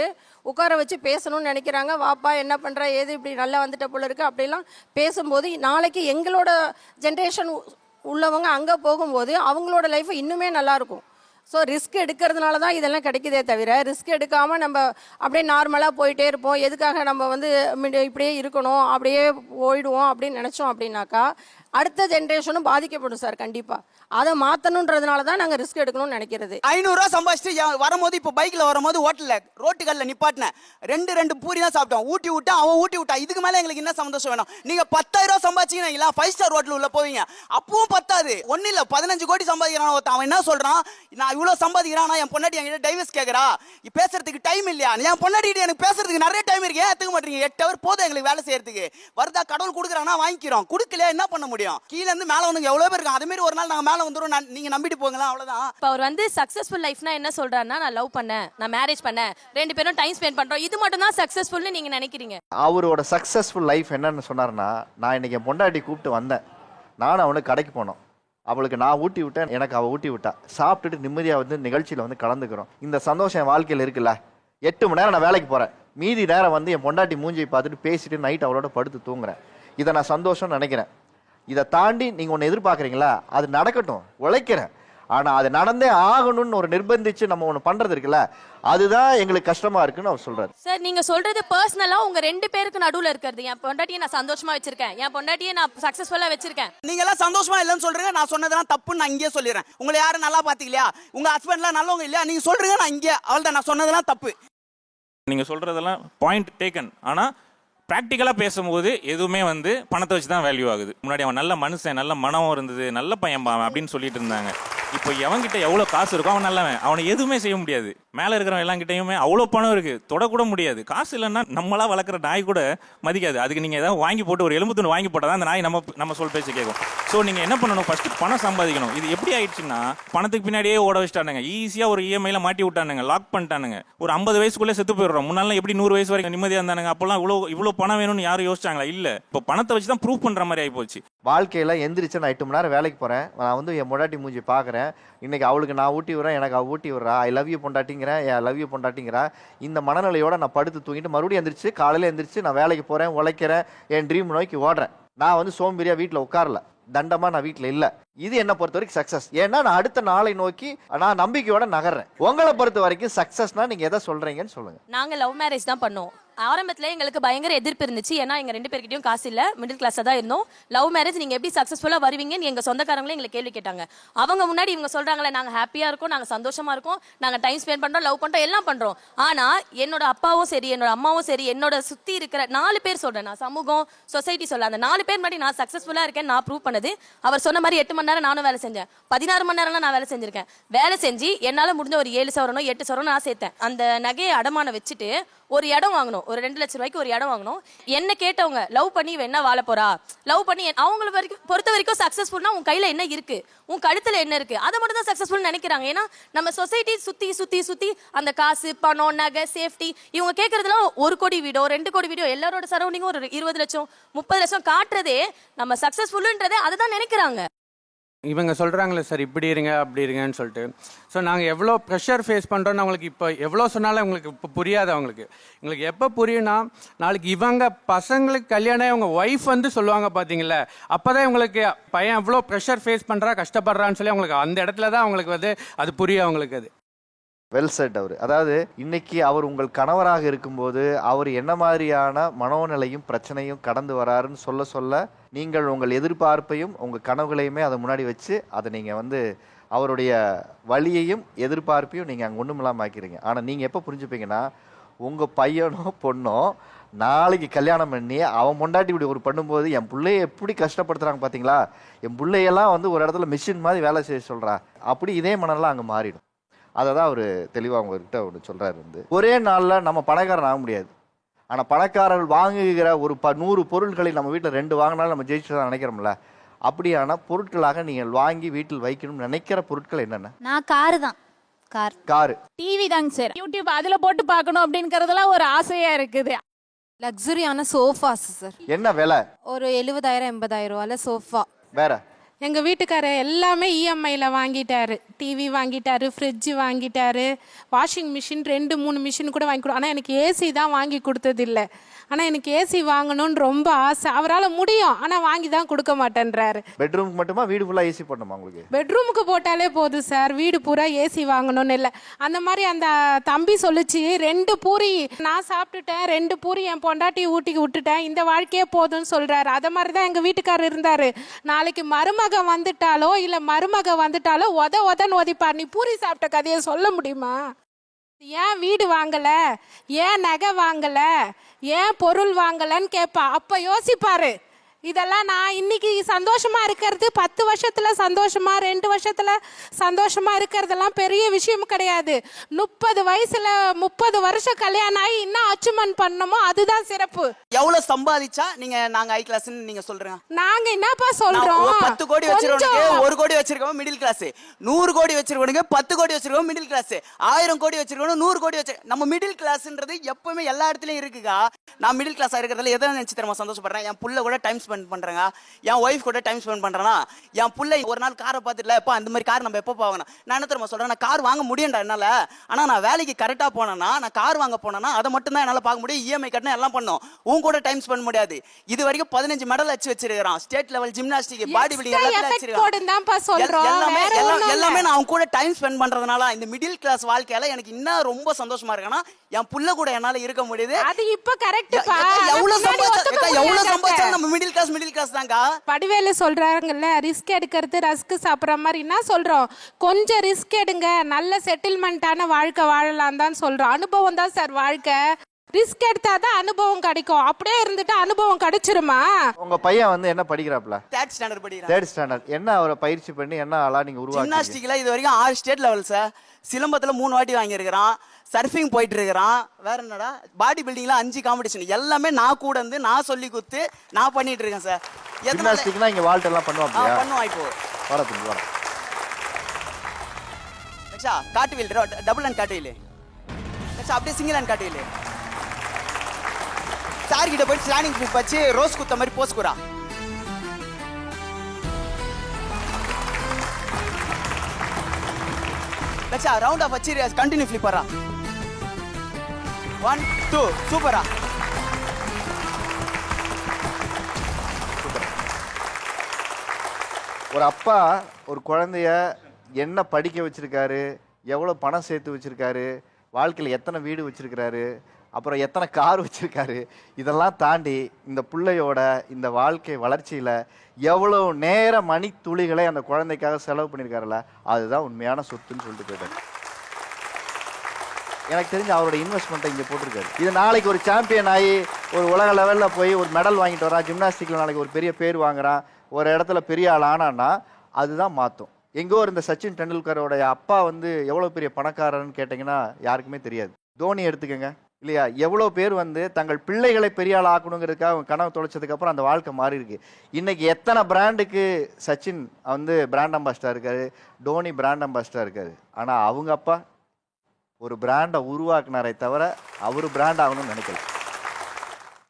உட்கார வச்சு பேசணும்னு நினைக்கிறாங்க. வாப்பா என்ன பண்ணுற, ஏது இப்படி நல்லா வந்துட்ட போல இருக்குது அப்படிலாம் பேசும்போது நாளைக்கு எங்களோட ஜென்ரேஷன் உள்ளவங்க அங்கே போகும்போது அவங்களோட லைஃப் இன்னுமே நல்லாயிருக்கும். ஸோ ரிஸ்க் எடுக்கிறதுனால தான் இதெல்லாம் கிடைக்குதே தவிர ரிஸ்க் எடுக்காமல் நம்ம அப்படியே நார்மலாக போயிட்டே இருப்போம். எதுக்காக நம்ம வந்து இப்படியே இருக்கணும், அப்படியே போயிடுவோம் அப்படின்னு நினச்சோம் அப்படின்னாக்கா அடுத்த ஜென்ரேஷனும் பாதிக்கப்படும் சார். கண்டிப்பாக அதை மாற்றணுன்றதுனால தான் நாங்கள் ரிஸ்க் எடுக்கணும்னு நினைக்கிறது. 500 ரூபா சம்பாதிச்சுட்டு வரும்போது இப்போ பைக்கில் வரும்போது ஹோட்டலில் ரோட்டுகளில் நிப்பாட்டினேன். ரெண்டு பூரி தான் சாப்பிட்டோம். ஊட்டி விட்டான், அவன் ஊட்டி விட்டான். இதுக்கு மேலே எங்களுக்கு என்ன சந்தோஷம் வேணும்? நீங்கள் 10,000 ரூபா சம்பாதிச்சிங்கன்னா 5 ஸ்டார் ஹோட்டல் உள்ள போவீங்க. அப்பவும் பத்தாது. ஒன்றும் இல்லை, 15 கோடி சம்பாதிக்கிறான் ஒருத்தன். அவன் என்ன சொல்கிறான், நான் இவ்வளோ சம்பாதிக்கிறான், நான் என் பொண்டாட்டி என்கிட்ட டைவர்ஸ் கேட்குறா, பேசுறதுக்கு டைம் இல்லையா? என் பொண்டாட்டி எனக்கு பேசுறதுக்கு நிறைய டைம் இருக்கு, ஏன் எடுத்துக்க மாட்டீங்க? 8 ஹவர் போதும் எங்களுக்கு வேலை செய்யறதுக்கு. வருதா கடவுள் கொடுக்குறாங்கன்னா வாங்கிக்கிறோம், கொடுக்கல என்ன பண்ண முடியும்? கீழே இருந்து மேலே வந்து எவ்வளோ பேர் இருக்காங்க. அதே மாதிரி ஒரு நாள் நாங்கள் மேலே வந்துடும், நீங்க நம்பிட்டு போங்களா, அவ்வளவுதான். இப்போ அவர் வந்து சக்சஸ்ஃபுல் லைஃப்னா என்ன சொல்றாருன்னா, நான் லவ் பண்ணேன், நான் மேரேஜ் பண்ணேன், 2 பேரும் டைம் ஸ்பெண்ட் பண்றோம், இது மட்டும் தான் சக்சஸ்ஃபுல்னு நீங்க நினைக்கிறீங்க? அவரோட சக்சஸ்ஃபுல் லைஃப் என்னன்னு சொன்னார்னா, நான் இன்னைக்கு என் பொண்டாட்டி கூப்பிட்டு வந்தேன், நானும் அவனுக்கு கடைக்கு போனோம், அவளுக்கு நான் ஊட்டி விட்டேன், எனக்கு அவள் ஊட்டி விட்டா, சாப்பிட்டுட்டு நிம்மதியாக வந்து நிகழ்ச்சியில் வந்து கலந்துக்கிறோம். இந்த சந்தோஷம் என் வாழ்க்கையில் இருக்குல்ல. 8 மணி நேரம் நான் வேலைக்கு போகிறேன், மீதி நேரம் வந்து என் பொண்டாட்டி மூஞ்சியை பார்த்துட்டு பேசிட்டு நைட் அவளோட படுத்து தூங்குறேன். இதை நான் சந்தோஷம்னு நினைக்கிறேன். இதை தாண்டி நீங்கள் ஒன்று எதிர்பார்க்குறீங்களா, அது நடக்கட்டும், உழைக்கிறேன். ஆனால் அது நடந்தே ஆகணும்னு ஒரு நிர்பந்திச்சு நம்ம ஒன்று பண்ணுறது இருக்குல்ல, அதுதான் எங்களுக்கு கஷ்டமா இருக்குன்னு அவர் சொல்றாரு. சார் நீங்க சொல்றது பர்சனலா உங்க 2 பேருக்கு நடுவுல இருக்கிறது. என் பொண்டாட்டியை நான் சந்தோஷமா வச்சிருக்கேன், என் பொண்டாட்டியை நான் சக்சஸ்ஃபுல்லா வச்சிருக்கேன். நீங்க எல்லாம் சந்தோஷமா இல்லைன்னு சொல்றீங்க, நான் சொன்னதெல்லாம் தப்புன்னு நான் இங்கே சொல்லிடுறேன். உங்களை யாரும் நல்லா பாத்தீங்களா, உங்க ஹஸ்பண்ட்லாம் நல்லவங்க இல்லையா, நீங்க சொல்றீங்க, நான் இங்கே அவள்தான், நான் சொன்னதெல்லாம் தப்பு. நீங்க சொல்றதெல்லாம் பாயிண்ட் டேக்கன். ஆனா ப்ராக்டிக்கலாக பேசும்போது எதுவுமே வந்து பணத்தை வச்சு தான் வேல்யூ ஆகுது. முன்னாடி அவன் நல்ல மனுஷன், நல்ல மனம் இருந்தது, நல்ல பையன் பாவன் அப்படின்னு சொல்லிட்டு இருந்தாங்க. இப்போ எவன்கிட்ட எவ்வளோ காசு இருக்கோ அவன் நல்லவன், அவனை எதுவுமே செய்ய முடியாது. மேலே இருக்கிறவன் எல்லாங்கிட்டையுமே அவ்வளோ பணம் இருக்குது, தொடக்கூட முடியாது. காசு இல்லைன்னா நம்மளா வளர்க்குற நாய் கூட மதிக்காது. அதுக்கு நீங்கள் ஏதாவது வாங்கி போட்டு ஒரு எலும்பு துண்டு வாங்கி போட்டால் தான் அந்த நாய் நம்ம சொல் பேச்சு கேட்கும். ஸோ நீங்கள் என்ன பண்ணணும், ஃபஸ்ட்டு பணம் சம்பாதிக்கணும். இது எப்படி ஆயிடுச்சுன்னா, பணத்துக்கு பின்னாடியே ஓட வச்சுட்டானுங்க, ஈஸியாக ஒரு இஎம்ஐல மாட்டி விட்டானுங்க, லாக் பண்ணிட்டானுங்க. ஒரு 50 வயசுக்குள்ளே செத்து போயிடுறோம். முன்னாலாம் எப்படி 100 வயசு வரைக்கும் நிம்மதியாக இருந்தானுங்க. அப்போல்லாம் இவ்வளோ பணம் வேணும்னு யாரும் யோசிச்சாங்களா? இல்லை, இப்போ பணத்தை வச்சு தான் ப்ரூவ் பண்ணுற மாதிரி ஆகி போச்சு. வாழ்க்கையில் எந்திரிச்சு நான் 8 மணி நேரம் வேலைக்கு போகிறேன், நான் வந்து என் பொண்டாட்டி மூஞ்சி பார்க்குறேன், இன்னைக்கு அவளுக்கு நான் ஊட்டி விடுறேன், எனக்கு அவள் ஊட்டி விடுறா, ஐ லவ் யூ பொண்டாட்டிங்கிறேன், ஐ லவ் யூ பொண்டாட்டிங்கிறா. இந்த மனநிலையோட நான் படுத்து தூங்கிட்டு மறுபடியும் எந்திரிச்சு காலையில் எந்திரிச்சு நான் வேலைக்கு போகிறேன், உழைக்கிறேன், என் ட்ரீம் நோக்கி ஓடுறேன். நான் வந்து சோம்பேறியா வீட்டில் உட்காரல, தண்டமா நான் வீட்டில் இல்லை. இது என்ன பொறுத்த வரைக்கும் சக்சஸ். ஏன்னா நான் அடுத்த நாளை நோக்கி நான் நம்பிக்கையோட நகர்றேன். உங்களை பொறுத்த வரைக்கும் சக்சஸ்னா நீங்க எதை சொல்றீங்கன்னு சொல்லுங்க. நாங்க லவ் மேரேஜ் தான் பண்ணோம். ஆரம்பத்துல எங்களுக்கு பயங்கர எதிர்ப்பு இருந்துச்சு. ஏன்னா எங்க 2 பேர்கிட்டயும் காசு இல்ல, மிடில் கிளாஸ்ல தான் இருந்தோம். லவ் மேரேஜ் நீங்க எப்படி சக்சஸ்ஃபுல்லா வருவீங்கன்னு எங்க சொந்தக்காரங்களே எங்களை கேள்வி கேட்டாங்க. அவங்க முன்னாடி இவங்க சொல்றாங்களே, நாங்க ஹாப்பியா இருக்கோம், நாங்க சந்தோஷமா இருக்கோம், நாங்க டைம் ஸ்பெண்ட் பண்றோம், லவ் பண்றோம், எல்லாம் பண்றோம். ஆனா என்னோட அப்பாவும் சரி, என்னோட அம்மாவும் சரி, என்னோட சுத்தி இருக்கிற 4 பேர் சொல்றேன், நான் சமூகம் சொசைட்டி சொல்ல, அந்த 4 பேர் முன்னாடி நான் சக்சஸ்ஃபுல்லா இருக்கேன் நான் ப்ரூவ் பண்ணது. அவர் சொன்ன மாதிரி 8 மணி நேரம் நானும் வேலை செஞ்சேன், 16 மணி நேரம் நான் வேலை செஞ்சிருக்கேன். வேலை செஞ்சு என்னால முடிஞ்ச ஒரு 7 சவரனோ 8 சவரனோ நான் சேர்த்தேன். அந்த நகையை அடமான வச்சுட்டு ஒரு இடம் வாங்கணும், ஒரு 2 லட்சம் ரூபாய்க்கு ஒரு இடம் வாங்கணும். என்ன கேட்டவங்க, லவ் பண்ணி என்ன வாழ போறா, லவ் பண்ணி அவங்கள பொறுத்த வரைக்கும் சக்சஸ்ஃபுல்னா உன் கையில என்ன இருக்கு, உன் கழுத்துல என்ன இருக்கு, அதை மட்டும் தான் சக்சஸ்ஃபுல் நினைக்கிறாங்க. ஏன்னா நம்ம சொசைட்டி சுத்தி சுத்தி சுத்தி அந்த காசு, பணம், நகை, சேஃப்டி, இவங்க கேட்கறதுலாம் 1 கோடி வீடோ 2 கோடி வீடோ, எல்லாரோட சரௌண்டிங்கும் ஒரு 20 லட்சம் 30 லட்சம் காட்டுறதே நம்ம சக்சஸ்ஃபுல்ன்றதே அதை தான் நினைக்கிறாங்க. இவங்க சொல்கிறாங்களே சார் இப்படி இருங்க அப்படி இருங்கன்னு சொல்லிட்டு. ஸோ நாங்கள் எவ்வளோ ப்ரெஷர் ஃபேஸ் பண்ணுறோன்னு அவங்களுக்கு இப்போ எவ்வளோ சொன்னாலும் அவங்களுக்கு இப்போ புரியாது. எங்களுக்கு எப்போ புரியும்னா, நாளைக்கு இவங்க பசங்களுக்கு கல்யாணம் அவங்க ஒய்ஃப் வந்து சொல்லுவாங்க பார்த்தீங்களா, அப்போ தான் இவங்களுக்கு பையன் எவ்வளோ ப்ரெஷர் ஃபேஸ் பண்ணுறா, கஷ்டப்படுறான்னு சொல்லி அவங்களுக்கு அந்த இடத்துல தான் அவங்களுக்கு வந்து அது புரியும் அவங்களுக்கு. அது வெல் செட். அவர் அதாவது இன்னைக்கு அவர் உங்கள் கணவராக இருக்கும்போது அவர் என்ன மாதிரியான மனோநிலையும் பிரச்சனையும் கடந்து வராருன்னு சொல்ல நீங்கள் உங்கள் எதிர்பார்ப்பையும் உங்கள் கனவுகளையுமே அதை முன்னாடி வச்சு அதை நீங்கள் வந்து அவருடைய வழியையும் எதிர்பார்ப்பையும் நீங்கள் அங்கே ஒன்றும் இல்லாமல் ஆக்கிறீங்க. ஆனால் நீங்கள் எப்போ புரிஞ்சுப்பீங்கன்னா, உங்கள் பையனோ பொண்ணோ நாளைக்கு கல்யாணம் பண்ணி அவன் பொண்டாட்டி இப்படி ஒரு பண்ணும்போது என் பிள்ளைய எப்படி கஷ்டப்படுத்துகிறாங்க பார்த்தீங்களா, என் பிள்ளையெல்லாம் வந்து ஒரு இடத்துல மிஷின் மாதிரி வேலை செய்ய சொல்கிறா, அப்படி இதே மனநிலாம் அங்கே மாறிடும். அதை தான் அவர் தெளிவாக அவங்ககிட்ட ஒன்று சொல்கிறாரு வந்து ஒரே நாளில் நம்ம பணக்காரன் ஆக முடியாது. ஆனால் பணக்காரர்கள் வாங்குகிற ஒரு 100 பொருட்களை நம்ம வீட்டில் 2 வாங்கினாலும் நம்ம ஜெயிச்சு தான் நினைக்கிறோம்ல. அப்படியான பொருட்களாக நீங்கள் வாங்கி வீட்டில் வைக்கணும்னு நினைக்கிற பொருட்கள் என்னென்ன? நான் காரு தான். காரு, டிவி தாங்க சார். யூடியூப் அதுல போட்டு பார்க்கணும் அப்படிங்கறதெல்லாம் ஒரு ஆசையா இருக்குது. லக்ஸரியான சோஃபாஸ் சார். என்ன விலை? ஒரு 70,000 80,000 ரூபாயில சோஃபா. வேற? எங்க வீட்டுக்காரர் எல்லாமே இஎம்ஐல வாங்கிட்டாரு. டிவி வாங்கிட்டாரு, ஃப்ரிட்ஜ் வாங்கிட்டாரு, வாஷிங் மிஷின் 2-3 மிஷின் கூட வாங்கி கொடு. ஆனால் எனக்கு ஏசி தான் வாங்கி கொடுத்தது இல்லை. ஆனால் எனக்கு ஏசி வாங்கணும்னு ரொம்ப ஆசை. அவரால் முடியும், ஆனால் வாங்கி தான் கொடுக்க மாட்டேன்றாரு. பெட்ரூமுக்கு மட்டுமா வீடு ஃபுல்லாக ஏசி போடணுமா உங்களுக்கு? பெட்ரூமுக்கு போட்டாலே போதும் சார், வீடு பூரா ஏசி வாங்கணும்னு இல்லை. அந்த மாதிரி அந்த தம்பி சொல்லிச்சு 2 பூரி நான் சாப்பிட்டுட்டேன், 2 பூரி என் பொண்டாட்டி ஊட்டிக்கு விட்டுட்டேன், இந்த வாழ்க்கையே போதும்னு சொல்றாரு. அதை மாதிரி தான் எங்கள் வீட்டுக்காரர் இருந்தாரு. நாளைக்கு மருமக வந்துட்டாலோ இல்லை மருமக வந்துட்டாலோ உதன்னு ஒதிப்பார். நீ பூரி சாப்பிட்ட கதையை சொல்ல முடியுமா? ஏன் வீடு வாங்கல, ஏன் நகை வாங்கல, ஏன் பொருள் வாங்கலன்னு கேட்பா. அப்ப யோசிப்பாரு. இதெல்லாம் நான் இன்னைக்கு சந்தோஷமா இருக்கிறது 10 வருஷத்துல சந்தோஷமா, 2 வருஷத்துல சந்தோஷமா இருக்கிறதெல்லாம் பெரிய விஷயம் கிடையாது. 30 வயசுல 30 வருஷம் கல்யாணம் ஆகி இன்னும் அச்சீவ்மெண்ட் பண்ணணுமோ அதுதான் சிறப்பு. எவ்வளவு சம்பாதிச்சா நீங்க ஹை கிளாஸ்னு நீங்க சொல்றீங்க? நாங்க என்னப்பா சொல்றோம்? 10 கோடி வச்சிருக்கவனுக்கு 1 கோடி வச்சிருக்கவன் மிடில் கிளாஸ், 100 கோடி வச்சிருக்கவனுக்கு 10 கோடி வச்சிருக்கவன் மிடில் கிளாஸ், 1000 கோடி வச்சிருக்கவனுக்கு 100 கோடி வச்சு நம்ம மிடில் கிளாஸ்ன்றது எப்பவுமே எல்லா இடத்துலயும் இருக்குங்க. நான் மிடில் கிளாஸா இருக்கிறதுல எதை நினைச்சு தெரியுமா சந்தோஷப்படுறேன்? என் புள்ள கூட டைம் ஸ்பெண்ட் பண்றேங்க, என் ஒய்ஃப் கூட டைம் ஸ்பெண்ட் பண்றேனா, என் புள்ள ஒரு நாள் காரை பார்த்துட்டு எப்ப அந்த மாதிரி கார் நம்ம எப்போ வாங்கணும். நான் என்ன தெரியுமா சொல்றேன்? நான் கார் வாங்க முடியும்டா என்னால, ஆனா நான் வேலைக்கு கரெக்டா போனேன்னா, நான் கார் வாங்க போனேன்னா அதை மட்டும் தான் என்னால பார்க்க முடியும். இஎம்ஐ கட்டணும், எல்லாம் பண்ணும். உன் கூட டைம் ஸ்பெண்ட் முடியாது. இது வரைக்கும் 15 மெடல் வச்சிருக்கான். State level gymnastic, body building எல்லாமே நான் அவன் கூட டைம் ஸ்பெண்ட் பண்றதுனால இந்த மிடில் கிளாஸ் வாழ்க்கையில எனக்கு இன்னும் ரொம்ப சந்தோஷமா இருக்குன்னா என் புள்ள கூட என்னால இருக்க முடியுது. அது இப்ப கரெக்ட் பா. எவ்வளவு சம்பாதிச்சா நம்ம மிடில் கிளாஸ் தாங்க. படிவேலு சொல்றாங்கல்ல, ரிஸ்க் எடுக்கிறது ரஸ்க் சாப்பிட்ற மாதிரி. என்ன சொல்றோம்? கொஞ்சம் ரிஸ்க் எடுங்க, நல்ல செட்டில்மெண்டான வாழ்க்கை வாழலாம் தான் சொல்றோம். அனுபவம் தான் சார் வாழ்க்கை. ரிஸ்க் எடுத்தாதான் அனுபவம் கிடைக்கும். அப்படியே இருந்துட்டு அனுபவம் கிடைச்சிருமா? உங்க பையன் வந்து என்ன படிக்கிறாப்ல? 3rd ஸ்டாண்டர்ட் படிக்கிறான். 3rd standard. என்ன அவரை பயிற்சி பண்ணி என்ன ஆளா நீங்க உருவாக்கி? ஜிம்னாஸ்டிக்ல இது வரைக்கும் 6 ஸ்டேட் லெவல் சார். சிலம்பத்துல 3 வாட்டி வாங்கி இருக்கிறான். சர்ஃபிங் போயிட்டு இருக்கிறான். வேற என்னடா, பாடி பில்டிங்ல 5 காம்படிஷன் எல்லாமே நான் கூட இருந்து நான் சொல்லி கொடுத்து நான் பண்ணிட்டு இருக்கேன் சார். ஜிம்னாஸ்டிக்னா இங்க வால்ட் எல்லாம் பண்ணுவாங்க. பண்ணுவான். இப்போ வர காட்டு வீல், டபுள் அண்ட் காட்டு வீல், அப்படியே சிங்கிள் அண்ட் காட்டு வீல். சார் கிட்ட போய் ஸ்லாண்டிங் ஃபிளிப் வச்சு ரோஸ் குத்த மாதிரி போஸ் குறா. லட்சா ரவுண்ட் ஆஃப் வச்சு கண்டினியூ ஃபிளிப் வரா. 1 2 சூப்பரா. ஒரு அப்பா ஒரு குழந்தைய என்ன படிக்க வச்சிருக்காரு, எவ்வளோ பணம் சேர்த்து வச்சிருக்காரு, வாழ்க்கையில் எத்தனை வீடு வச்சிருக்கிறாரு, அப்புறம் எத்தனை கார் வச்சிருக்காரு, இதெல்லாம் தாண்டி இந்த பிள்ளையோட இந்த வாழ்க்கை வளர்ச்சியில் எவ்வளோ நேர மணித்துளிகளை அந்த குழந்தைக்காக செலவு பண்ணியிருக்காருல்ல, அதுதான் உண்மையான சொத்துன்னு சொல்லிட்டு போயிட்டார். எனக்கு தெரிஞ்சு அவரோட இன்வெஸ்ட்மெண்ட்டை இங்கே போட்டிருக்காரு. இது நாளைக்கு ஒரு சாம்பியன் ஆகி ஒரு உலக லெவலில் போய் ஒரு மெடல் வாங்கிட்டு வரான், ஜிம்னாஸ்டிக்கில் நாளைக்கு ஒரு பெரிய பேர் வாங்குறான், ஒரு இடத்துல பெரிய ஆள் ஆனான்னா அதுதான் மாற்றும். எங்கோ இந்த சச்சின் டெண்டுல்கரோட அப்பா வந்து எவ்வளோ பெரிய பணக்காரன்னு கேட்டிங்கன்னா யாருக்குமே தெரியாது. தோனி எடுத்துக்கோங்க இல்லையா, எவ்வளோ பேர் வந்து தங்கள் பிள்ளைகளை பெரிய ஆள் ஆக்கணுங்கிறதுக்காக அவங்க கனவு தொலைச்சதுக்கப்புறம் அந்த வாழ்க்கை மாறி இருக்கு. இன்னைக்கு எத்தனை பிராண்டுக்கு சச்சின் வந்து பிராண்ட் அம்பாஸ்டர் இருக்காரு, டோனி பிராண்ட் அம்பாஸ்டர் இருக்காரு. ஆனால் அவங்க அப்பா ஒரு பிராண்டை உருவாக்குனாரே தவிர அவர் பிராண்ட் ஆகணும்னு நினைக்கல.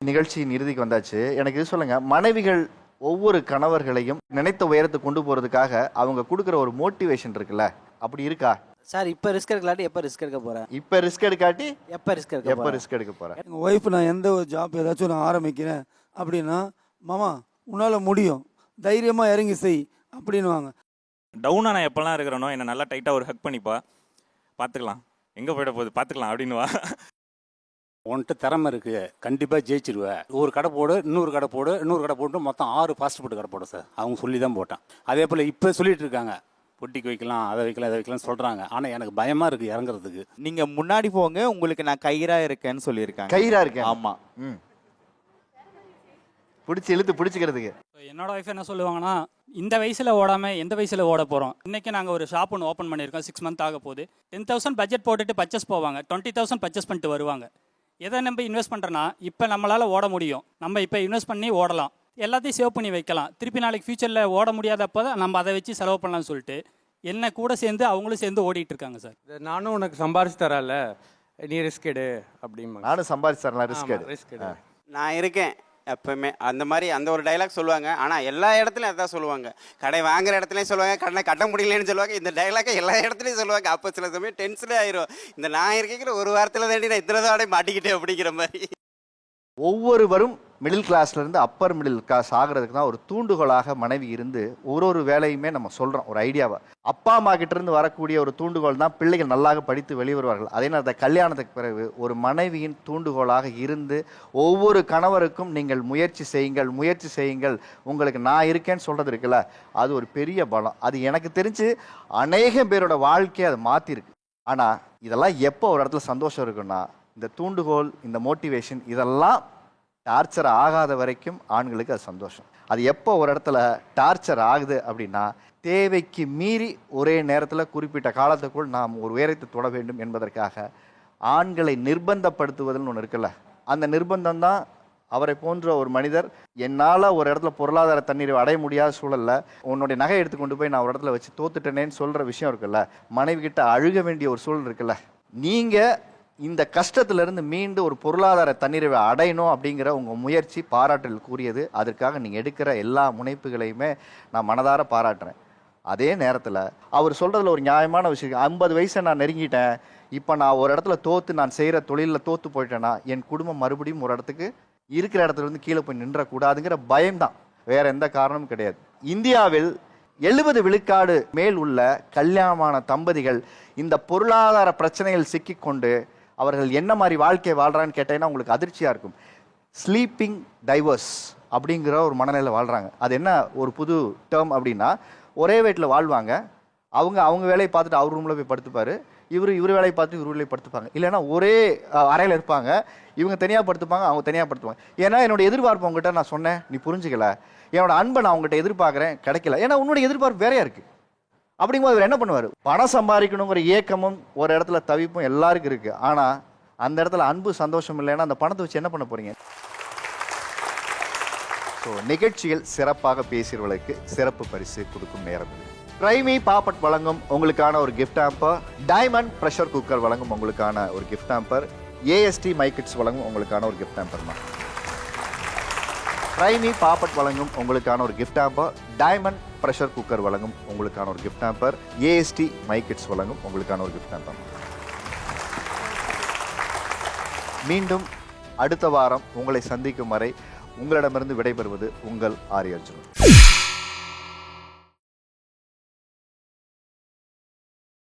நிகழ்ச்சியின் இறுதிக்கு வந்தாச்சு. எனக்கு இது சொல்லுங்க, மனைவிகள் ஒவ்வொரு கணவர்களையும் நினைத்த உயரத்துக்கு கொண்டு போறதுக்காக அவங்க கொடுக்குற ஒரு மோட்டிவேஷன் இருக்குல்ல, அப்படி இருக்கா சார்? இப்போ ரிஸ்க் எடுக்கலாட்டி எப்போ ரிஸ்க் எடுக்க போகிறேன்? இப்போ ரிஸ்க் எடுக்காட்டி எப்போ ரிஸ்க் எடுக்க போகிறேன்? எங்கள் ஒய்ஃப் நான் எந்த ஒரு ஜாப் ஏதாச்சும் நான் ஆரம்பிக்கிறேன் அப்படின்னா, மாமா உன்னால் முடியும், தைரியமாக இறங்கி செய் அப்படின்வாங்க. டவுனாக நான் எப்போல்லாம் இருக்கிறேனோ என்னை நல்லா டைட்டாக ஒரு ஹக் பண்ணிப்பா, பார்த்துக்கலாம் எங்கே போயிட போகுது பார்த்துக்கலாம் அப்படின்வா. உன்கிட்ட திறமை இருக்குது, கண்டிப்பாக ஜெயிச்சிருவேன். ஒரு கடை போடு, இன்னொரு கடை போடு, இன்னொரு கடை போட்டு மொத்தம் 6 ஃபாஸ்ட் ஃபுட் கடை போடும் சார். அவங்க சொல்லி தான் போட்டேன். அதே போல் இப்போ சொல்லிட்டு இருக்காங்க பொட்டிக்கு வைக்கலாம், அதை வைக்கலாம், இதை வைக்கலாம்னு சொல்கிறாங்க. ஆனால் எனக்கு பயமாக இருக்குது இறங்குறதுக்கு. நீங்கள் முன்னாடி போங்க, உங்களுக்கு நான் கயிறா இருக்கேன்னு சொல்லியிருக்காங்க. கயிறா இருக்கேன்? ஆமாம். பிடிச்சி இழுத்து பிடிச்சிக்கிறதுக்கு. என்னோட ஒய்ஃப் என்ன சொல்லுவாங்கன்னா, இந்த வயசில் ஓடாமல் எந்த வயசில் ஓட போகிறோம். இன்றைக்கி நாங்கள் ஒரு ஷாப் ஒன்று ஓப்பன் பண்ணியிருக்கோம், 6 மந்த் ஆக போகுது. 10,000 பட்ஜெட் போட்டுட்டு பர்ச்சேஸ் போவாங்க, 20,000 பர்ச்சேஸ் பண்ணிட்டு வருவாங்க. எதை நம்ம இன்வெஸ்ட் பண்ணுறோன்னா, இப்போ நம்மளால் ஓட முடியும், நம்ம இப்போ இன்வெஸ்ட் பண்ணி ஓடலாம், எல்லாத்தையும் சேவ் பண்ணி வைக்கலாம். திருப்பி நாளைக்கு ஃபியூச்சரில் ஓட முடியாதப்போ தான் நம்ம அதை வச்சு செலவு பண்ணலாம்னு சொல்லிட்டு என்ன கூட சேர்ந்து அவங்களும் சேர்ந்து ஓடிட்டு இருக்காங்க சார். நானும் உனக்கு சம்பாரிச்சு தரல, நீ ரிஸ்க் எடு அப்படிமா. நானும் சம்பாரிச்சு தரலாம், ரிஸ்க் எடு. ரிஸ்க் எடு. நான் இருக்கேன் எப்பவுமே அந்த மாதிரி அந்த ஒரு டைலாக் சொல்லுவாங்க. ஆனால் எல்லா இடத்துலையும் அதான் சொல்லுவாங்க. கடை வாங்குற இடத்துலையும் சொல்லுவாங்க, கடனை கட்ட முடியலன்னு சொல்லுவாங்க. இந்த டைலாக்கை எல்லா இடத்துலையும் சொல்லுவாங்க. அப்போ சில சமயம் டென்ஷனே ஆயிரும். இந்த நான் இருக்கேங்கிற ஒரு வாரத்தில் தாண்டி நான் இத்தனை தாடை மாட்டிக்கிட்டேன் அப்படிங்கிற மாதிரி. ஒவ்வொருவரும் மிடில் கிளாஸ்லேருந்து அப்பர் மிடில் கிளாஸ் ஆகிறதுக்கு தான் ஒரு தூண்டுகோலாக மனைவி இருந்து ஒரு வேலையுமே நம்ம சொல்கிறோம், ஒரு ஐடியாவை. அப்பா அம்மா கிட்டேருந்து வரக்கூடிய ஒரு தூண்டுகோல் தான் பிள்ளைகள் நல்லாக படித்து வெளிவருவார்கள். அதே நேரத்தில் கல்யாணத்துக்கு பிறகு ஒரு மனைவியின் தூண்டுகோலாக இருந்து ஒவ்வொரு கணவருக்கும் நீங்கள் முயற்சி செய்யுங்கள், உங்களுக்கு நான் இருக்கேன்னு சொல்கிறது இருக்குல்ல, அது ஒரு பெரிய பலம். அது எனக்கு தெரிஞ்சு அநேகம் பேரோட வாழ்க்கையை அதை மாற்றிருக்கு. ஆனால் இதெல்லாம் எப்போ ஒரு இடத்துல சந்தோஷம் இருக்குன்னா, இந்த தூண்டுகோல், இந்த மோட்டிவேஷன் இதெல்லாம் டார்ச்சர் ஆகாத வரைக்கும் ஆண்களுக்கு அது சந்தோஷம். அது எப்போ ஒரு இடத்துல டார்ச்சர் ஆகுது அப்படின்னா, தேவைக்கு மீறி ஒரே நேரத்தில் குறிப்பிட்ட காலத்துக்குள் நாம் ஒரு உயரத்தை தொட வேண்டும் என்பதற்காக ஆண்களை நிர்பந்தப்படுத்துவதுன்னு ஒன்று இருக்குல்ல, அந்த நிர்பந்தம் தான் அவரை போன்ற ஒரு மனிதர் என்னால் ஒரு இடத்துல பொருளாதார தண்ணீரை அடைய முடியாத சூழலில் உன்னுடைய நகை எடுத்து கொண்டு போய் நான் ஒரு இடத்துல வச்சு தோத்துட்டேனேன்னு சொல்கிற விஷயம் இருக்குல்ல, மனைவி கிட்ட அழுக வேண்டிய ஒரு சூழல் இருக்குல்ல. நீங்கள் இந்த கஷ்டத்திலிருந்து மீண்டு ஒரு பொருளாதார தன்னிறைவை அடையணும் அப்படிங்கிற உங்கள் முயற்சி பாராட்டலுக்குரியது. அதற்காக நீங்கள் எடுக்கிற எல்லா முனைப்புகளையுமே நான் மனதார பாராட்டுறேன். அதே நேரத்தில் அவர் சொல்கிறதுல ஒரு நியாயமான விஷயம், 50 வயசை நான் நெருங்கிட்டேன், இப்போ நான் ஒரு இடத்துல தோற்று நான் செய்கிற தொழிலில் தோற்று போயிட்டேன்னா என் குடும்பம் மறுபடியும் ஒரு இடத்துக்கு இருக்கிற இடத்துல இருந்து கீழே போய் நின்றக்கூடாதுங்கிற பயம்தான், வேற எந்த காரணமும் கிடையாது. இந்தியாவில் 70 விழுக்காடு மேல் உள்ள கல்யாணமான தம்பதிகள் இந்த பொருளாதார பிரச்சனைகள் சிக்கிக்கொண்டு அவர்கள் என்ன மாதிரி வாழ்க்கையை வாழ்கிறான்னு கேட்டீங்கன்னா உங்களுக்கு அதிர்ச்சியாக இருக்கும். ஸ்லீப்பிங் டைவர்ஸ் அப்படிங்கிற ஒரு மனநிலை வாழ்கிறாங்க. அது என்ன ஒரு புது டேர்ம் அப்படின்னா, ஒரே வீட்டில் வாழ்வாங்க, அவங்க வேலையை பார்த்துட்டு அவர் ரூமில் போய் படுத்துப்பார், இவர் வேலையை பார்த்துட்டு இவர் வீட்டில் படுத்துப்பாங்க. இல்லைன்னா ஒரே அறையில் இருப்பாங்க, இவங்க தனியாக படுத்துப்பாங்க, அவங்க தனியாக படுத்துப்பாங்க. ஏன்னா என்னோட எதிர்பார்ப்பு உங்ககிட்ட நான் சொன்னேன், நீ புரிஞ்சுக்கல, என்னோட அன்பை நான் உங்ககிட்ட எதிர்பார்க்குறேன், கிடைக்கல, ஏன்னா உன்னோட எதிர்பார்ப்பு வேறையாக இருக்குது. அப்படிங்கும்போது அவர் என்ன பண்ணுவார், பணம் சம்பாதிக்கணுங்கிற ஏக்கமும் ஒரு இடத்துல தவிப்பும் எல்லாருக்கும் இருக்குது. ஆனால் அந்த இடத்துல அன்பு சந்தோஷம் இல்லைன்னா அந்த பணத்தை வச்சு என்ன பண்ண போகிறீங்க? ஸோ நிகழ்ச்சியில் சிறப்பாக பேசியவர்களுக்கு சிறப்பு பரிசு கொடுக்கும் நேரம். பிரைமி பாப்பட் வழங்கும் உங்களுக்கான ஒரு gift hamper, diamond pressure cooker வழங்கும் உங்களுக்கான ஒரு கிஃப்ட் ஹாம்பர், ஏஎஸ்டி மைக்கிட்ஸ் வழங்கும் உங்களுக்கான ஒரு கிஃப்ட் ஹாம்பர் தான். பிரைமி பாப்பட் வழங்கும் உங்களுக்கான ஒரு gift hamper, diamond pressure cooker வழங்கும் உங்களுக்கான ஒரு கிஃப்ட் ஹாம்பர், ஏஎஸ்டி மைக்கிட்ஸ் வழங்கும் உங்களுக்கான ஒரு கிஃப்ட் ஹாம்பர். மீண்டும் அடுத்த வாரம் உங்களை சந்திக்கும் வரை உங்களிடமிருந்து விடைபெறுவது உங்கள் ஆரி அர்ஜுனன்.